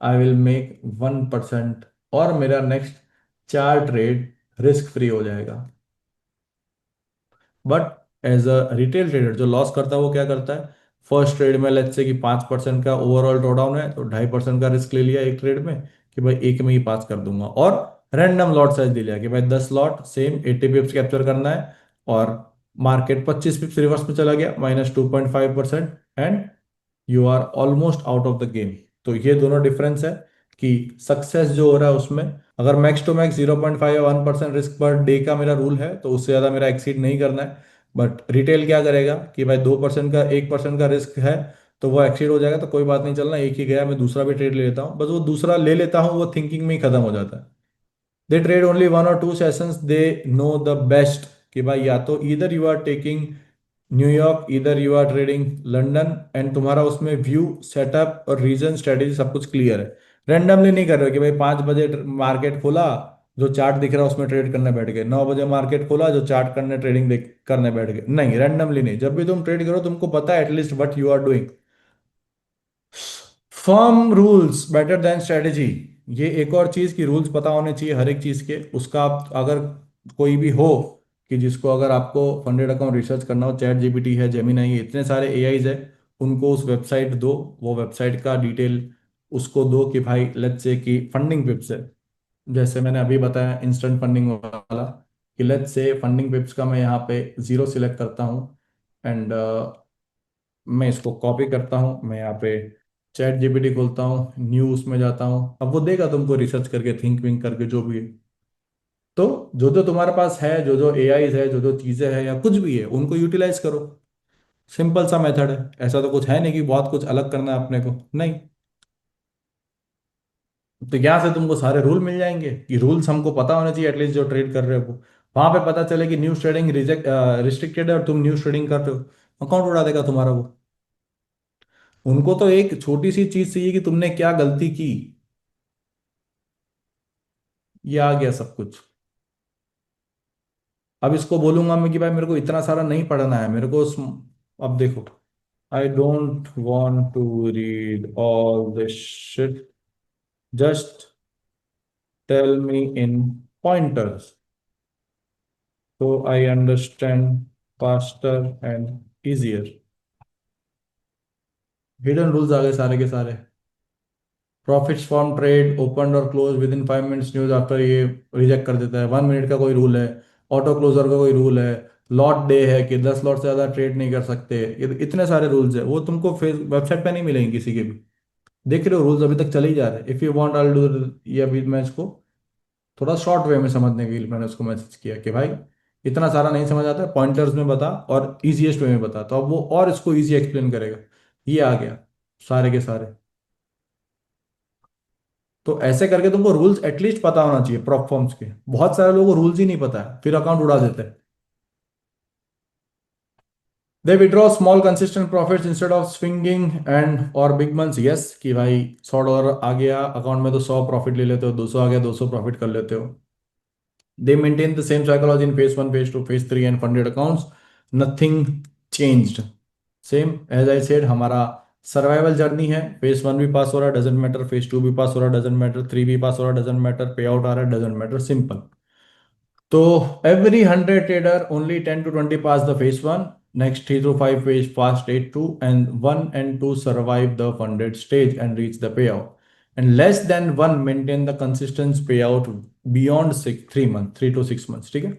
आई विल मेक 1%, और मेरा नेक्स्ट 4 ट्रेड रिस्क फ्री हो जाएगा। But as a retail trader जो लॉस करता है वो क्या करता है, फर्स्ट ट्रेड में लेट्स से कि 5% का ओवरऑल ड्रॉडाउन है, तो 2.5% का रिस्क ले लिया एक ट्रेड में कि भाई एक में ही पास कर दूंगा, और रैंडम लॉट साइज ले लिया कि भाई 10 लॉट सेम 80 पिप्स कैप्चर करना है, और मार्केट 25 पिप्स रिवर्स में चला गया -2.5%, and you are almost out of the game. तो ये दोनों डिफरेंस है कि सक्सेस जो हो रहा है उसमें, अगर मैक्स टू मैक्स 0.5 या 1% रिस्क पर डे का मेरा रूल है तो उससे ज़्यादा मेरा एक्सीड नहीं करना है। बट रिटेल क्या करेगा कि भाई 2% का 1% का रिस्क है, तो वो एक्सीड हो जाएगा तो कोई बात नहीं, चलना एक ही गया, मैं दूसरा भी ट्रेड ले लेता हूँ, बस वो दूसरा ले लेता हूँ वो थिंकिंग में ही खत्म हो जाता है। दे ट्रेड ओनली 1 और 2 sessions, they know the best कि भाई या तो इधर यू आर टेकिंग न्यूयॉर्क, इधर you are trading London, and तुम्हारा उसमें व्यू सेटअप और रीजन स्ट्रेटेजी सब कुछ क्लियर है। रेंडमली नहीं कर रहे हो कि भाई 5 बजे मार्केट खोला, जो चार्ट दिख रहा है उसमें ट्रेड करने बैठ गए, 9 बजे मार्केट खोला जो चार्ट करने ट्रेडिंग देख करने बैठ गए, नहीं, रेंडमली नहीं। जब भी तुम ट्रेड करो तुमको पता है at least what you are doing. Firm rules better than strategy. ये एक और चीज की रूल्स पता होने चाहिए हर एक चीज के। उसका आप अगर कोई भी हो कि जिसको अगर आपको फंडेड अकाउंट रिसर्च करना हो, चैट जीपीटी है, जेमिनाई है, इतने सारे एआईज है, उनको उस वेबसाइट दो, वो वेबसाइट का डिटेल उसको दो कि भाई लेट्स से कि फंडिंग पिप्स है, जैसे मैंने अभी बताया इंस्टेंट फंडिंग वाला, कि लेट्स से फंडिंग पिप्स का मैं यहाँ पे 0 सिलेक्ट करता हूँ, एंड मैं इसको कॉपी करता हूँ, मैं यहाँ पे चैट जीपीटी खोलता हूँ, न्यूज़ में जाता हूँ, अब वो देगा तुमको रिसर्च करके, थिंक विंक करके जो भी है। तो जो जो तुम्हारे पास है, जो जो एआईज है, जो जो चीज़ें हैं या कुछ भी है, उनको यूटिलाइज करो। सिंपल सा मेथड है, ऐसा तो कुछ है नहीं कि बहुत कुछ अलग करना है अपने को, नहीं। तो यहाँ से तुमको सारे रूल मिल जाएंगे कि रूल्स हमको पता होने चाहिए एटलीस्ट जो ट्रेड कर रहे हो वो। वहां पे पता चले कि न्यूज ट्रेडिंग रिजेक्ट रिस्ट्रिक्टेड है और तुम न्यूज ट्रेडिंग कर रहे हो, अकाउंट उड़ा देगा तुम्हारा वो। उनको तो एक छोटी सी चीज चाहिए कि तुमने क्या गलती की, ये आ गया सब कुछ। अब इसको बोलूंगा मैं कि भाई मेरे को इतना सारा नहीं पढ़ना है, मेरे को अब देखो, I don't want to read all this shit, just tell me in pointers so I understand faster and easier। Hidden rules आ गए सारे के सारे। प्रॉफिट्स फ्रॉम ट्रेड ओपन और close within 5 minutes news after, ये reject कर देता है। 1 मिनट का कोई रूल है, ऑटो क्लोजर का कोई रूल है, लॉट डे है कि 10 लॉट से ज़्यादा ट्रेड नहीं कर सकते, ये इतने सारे रूल्स है, वो तुमको फेस वेबसाइट पे नहीं मिलेंगे किसी के भी। देख रहे हो रूल्स अभी तक चले ही जा रहे हैं। If you want I do, ये अभी मैं इसको थोड़ा शॉर्ट वे में समझने के लिए मैंने उसको मैसेज किया कि भाई इतना सारा नहीं समझ आता है, पॉइंटर्स में बता और इजीएस्ट वे में बता, तो अब वो और इसको इजी एक्सप्लेन करेगा। ये आ गया सारे के सारे। तो ऐसे करके तुमको रूल्स एटलीस्ट पता होना चाहिए प्रॉप फॉर्म्स के। बहुत सारे लोगों को रूल्स ही नहीं पता है, फिर अकाउंट उड़ा देते हैं। They withdraw small consistent profits instead of swinging and और बिग मंस, यस कि भाई 100 डॉलर आ गया अकाउंट में तो 100 प्रॉफिट ले लेते हो, 200 आ गया 200 प्रॉफिट कर लेते हो। They maintain the same psychology in phase 1, phase 2, phase 3 and funded accounts. Nothing changed. Same as I said, हमारा सर्वाइवल जर्नी है। फेज 1 भी पास हो रहा है, डजेंट मैटर, फेज 2 भी पास हो रहा है, डजेंट मैटर, 3 भी पास हो रहा है, डजेंट मैटर, पे आउट आ रहा है, डजेंट मैटर, सिंपल। तो every 100 trader only 10 to 20 pass the phase one, next 3 to 5 phase fast 8 to, and 1 and 2 survive the funded stage and reach the payout, and less than 1 maintain the consistent payout beyond 3 months, 3 to 6 months, ठीक है।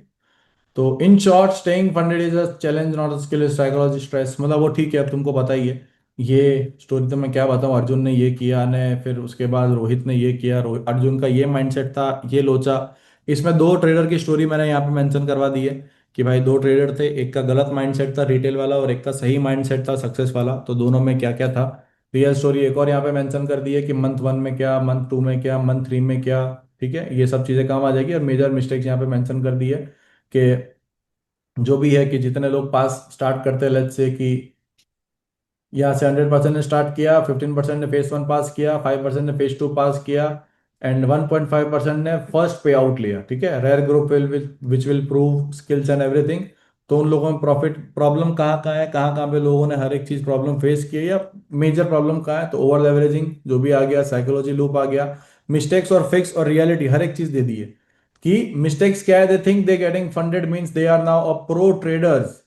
तो in short staying funded is a challenge not a skill, psychology stress, मतलब वो ठीक है, अब तुमको पता ही है ये स्टोरी। तो मैं क्या बताऊं, अर्जुन ने ये किया ने, फिर उसके बाद रोहित ने ये किया, अर्जुन का ये माइंडसेट था, ये लोचा। इसमें दो ट्रेडर की स्टोरी मैंने यहाँ पे मेंशन करवा दी है कि भाई दो ट्रेडर थे, एक का गलत माइंडसेट था रिटेल वाला और एक का सही माइंडसेट था सक्सेस वाला, तो दोनों में क्या क्या था। रियल स्टोरी एक और यहाँ पे मेंशन कर दी है कि मंथ वन में क्या, मंथ टू में क्या, मंथ थ्री में क्या, ठीक है, ये सब चीज़ें काम आ जाएगी। और मेजर मिस्टेक्स यहाँ पे मेंशन कर दी है कि जो भी है कि जितने लोग पास स्टार्ट करते हैं, लेट्स से कि यहाँ से 100% ने स्टार्ट किया, 15% ने फेज वन पास किया, 5% ने फेज टू पास किया, एंड 1.5% ने फर्स्ट पे आउट लिया, ठीक है, rare group which will prove skills and everything. तो उन लोगों में प्रॉफिट प्रॉब्लम कहाँ कहाँ है, कहाँ कहाँ पे लोगों ने हर एक चीज प्रॉब्लम फेस की है, या मेजर प्रॉब्लम कहाँ है, तो ओवर लेवरेजिंग जो भी आ गया, साइकोलॉजी लूप आ गया, मिस्टेक्स और फिक्स और रियलिटी हर एक चीज दे दी है। कि मिस्टेक्स क्या है, they think they getting funded means they are now a pro traders,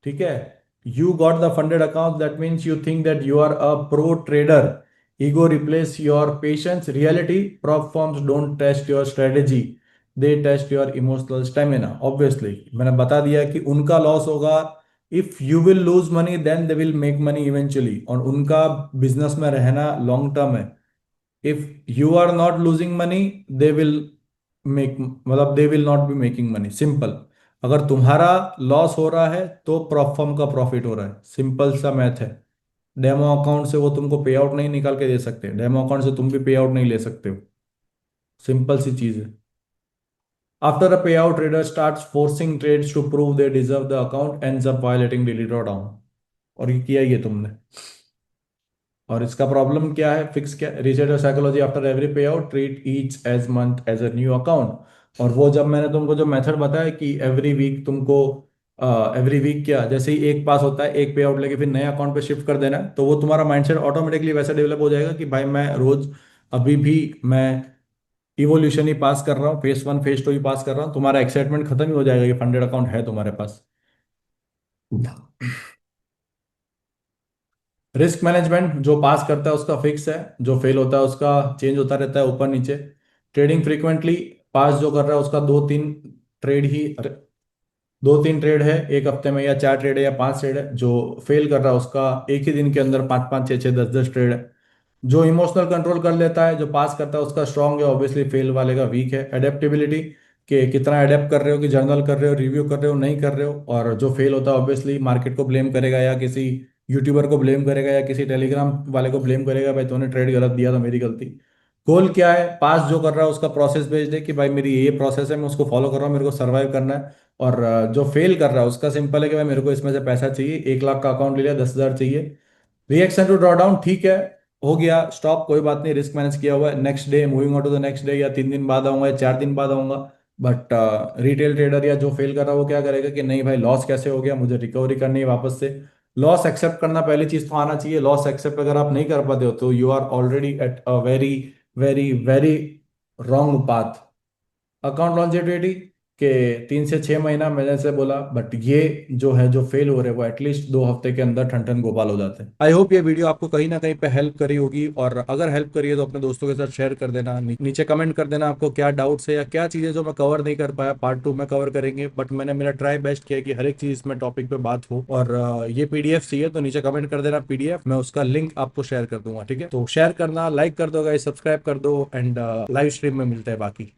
ठीक है। You got the funded account that means you think that you are a pro trader. Ego replace your patience, reality prop firms don't test your strategy, they test your emotional stamina. Obviously मैंने बता दिया कि उनका loss होगा, if you will lose money then they will make money eventually, और उनका business में रहना लॉन्ग टर्म है। If you are not losing money they will make, मतलब they will not be making money, simple. अगर तुम्हारा loss हो रहा है तो प्रॉप फर्म का प्रॉफिट हो रहा है, सिंपल सा मैथ है। डेमो अकाउंट से वो तुमको पे आउट नहीं निकाल के दे सकते, डेमो अकाउंट से तुम भी पे आउट नहीं ले सकते हो, सिंपल सी चीज है। After a payout trader starts forcing trades to prove they deserve the account, ends up violating delete और डाउन। और ये किया ही है तुमने। और इसका प्रॉब्लम क्या है, फिक्स क्या, reset your psychology after every payout, treat each as month as a new account. और वो जब मैंने तुमको जो मेथड बताया कि एवरी वीक तुमको, एवरी वीक क्या, जैसे ही एक पास होता है, एक पे आउट लेके फिर नए अकाउंट पे शिफ्ट कर देना है, तो वो तुम्हारा माइंडसेट ऑटोमेटिकली वैसा डेवलप हो जाएगा कि भाई मैं रोज, अभी भी मैं इवोल्यूशन ही पास कर रहा हूँ, फेस वन फेस टू ही पास कर रहा हूँ, तुम्हारा एक्साइटमेंट खत्म ही हो जाएगा कि फंडेड अकाउंट है तुम्हारे पास। रिस्क मैनेजमेंट जो पास करता है उसका फिक्स है, जो फेल होता है उसका चेंज होता रहता है ऊपर नीचे। ट्रेडिंग फ्रीक्वेंटली, पास जो कर रहा है उसका ट्रेड ही दो तीन ट्रेड है एक हफ्ते में, या चार ट्रेड है या पांच ट्रेड है। जो फेल कर रहा है उसका एक ही दिन के अंदर पाँच पाँच छः छः दस दस ट्रेड है। जो इमोशनल कंट्रोल कर लेता है, जो पास करता है उसका स्ट्रांग है, ऑब्वियसली फेल वाले का वीक है। एडेप्टेबिलिटी, कि कितना अडेप्ट कर रहे हो, कि जर्नल कर रहे हो, रिव्यू कर रहे हो, नहीं कर रहे हो। और जो फेल होता है ऑब्वियसली मार्केट को ब्लेम करेगा, या किसी यूट्यूबर को ब्लेम करेगा, या किसी टेलीग्राम वाले को ब्लेम करेगा, भाई तूने ट्रेड गलत दिया था, मेरी गलती। गोल क्या है, पास जो कर रहा है उसका प्रोसेस भेज दे कि भाई मेरी ये प्रोसेस है, मैं उसको फॉलो कर रहा हूँ, मेरे को सर्वाइव करना है। और जो फेल कर रहा है उसका सिंपल है कि भाई मेरे को इसमें से पैसा चाहिए, 1 लाख का अकाउंट ले लिया, 10,000 चाहिए। रिएक्शन टू ड्रॉ डाउन, ठीक है, हो गया स्टॉप, कोई बात नहीं, रिस्क मैनेज किया हुआ है, next day moving on to the next day, या 3 दिन बाद आऊंगा या 4 दिन बाद आऊंगा। बट रिटेल ट्रेडर या जो फेल कर रहा है वो क्या करेगा कि नहीं भाई लॉस कैसे हो गया, मुझे रिकवरी करनी है वापस से। लॉस एक्सेप्ट करना पहली चीज तो आना चाहिए। लॉस एक्सेप्ट अगर आप नहीं कर पाते हो तो you are already at a very very very wrong path. Account longevity के 3 से 6 महीना मैंने से बोला, बट ये जो है जो फेल हो रहे हैं वो एटलीस्ट 2 हफ्ते के अंदर ठन ठन गोपाल हो जाते हैं। आई होप ये वीडियो आपको कहीं ना कहीं पे हेल्प करी होगी, और अगर हेल्प करी है तो अपने दोस्तों के साथ शेयर कर देना, नीचे कमेंट कर देना आपको क्या डाउट्स है या क्या चीजें जो मैं कवर नहीं कर पाया, पार्ट टू में कवर करेंगे। बट मैंने मेरा ट्राई बेस्ट किया कि हर एक चीज इसमें टॉपिक पे बात हो। और ये पीडीएफ चाहिए तो नीचे कमेंट कर देना पीडीएफ, मैं उसका लिंक आपको शेयर कर दूंगा, ठीक है। तो शेयर करना, लाइक कर दो गाइस, सब्सक्राइब कर दो, एंड लाइव स्ट्रीम में मिलते हैं बाकी।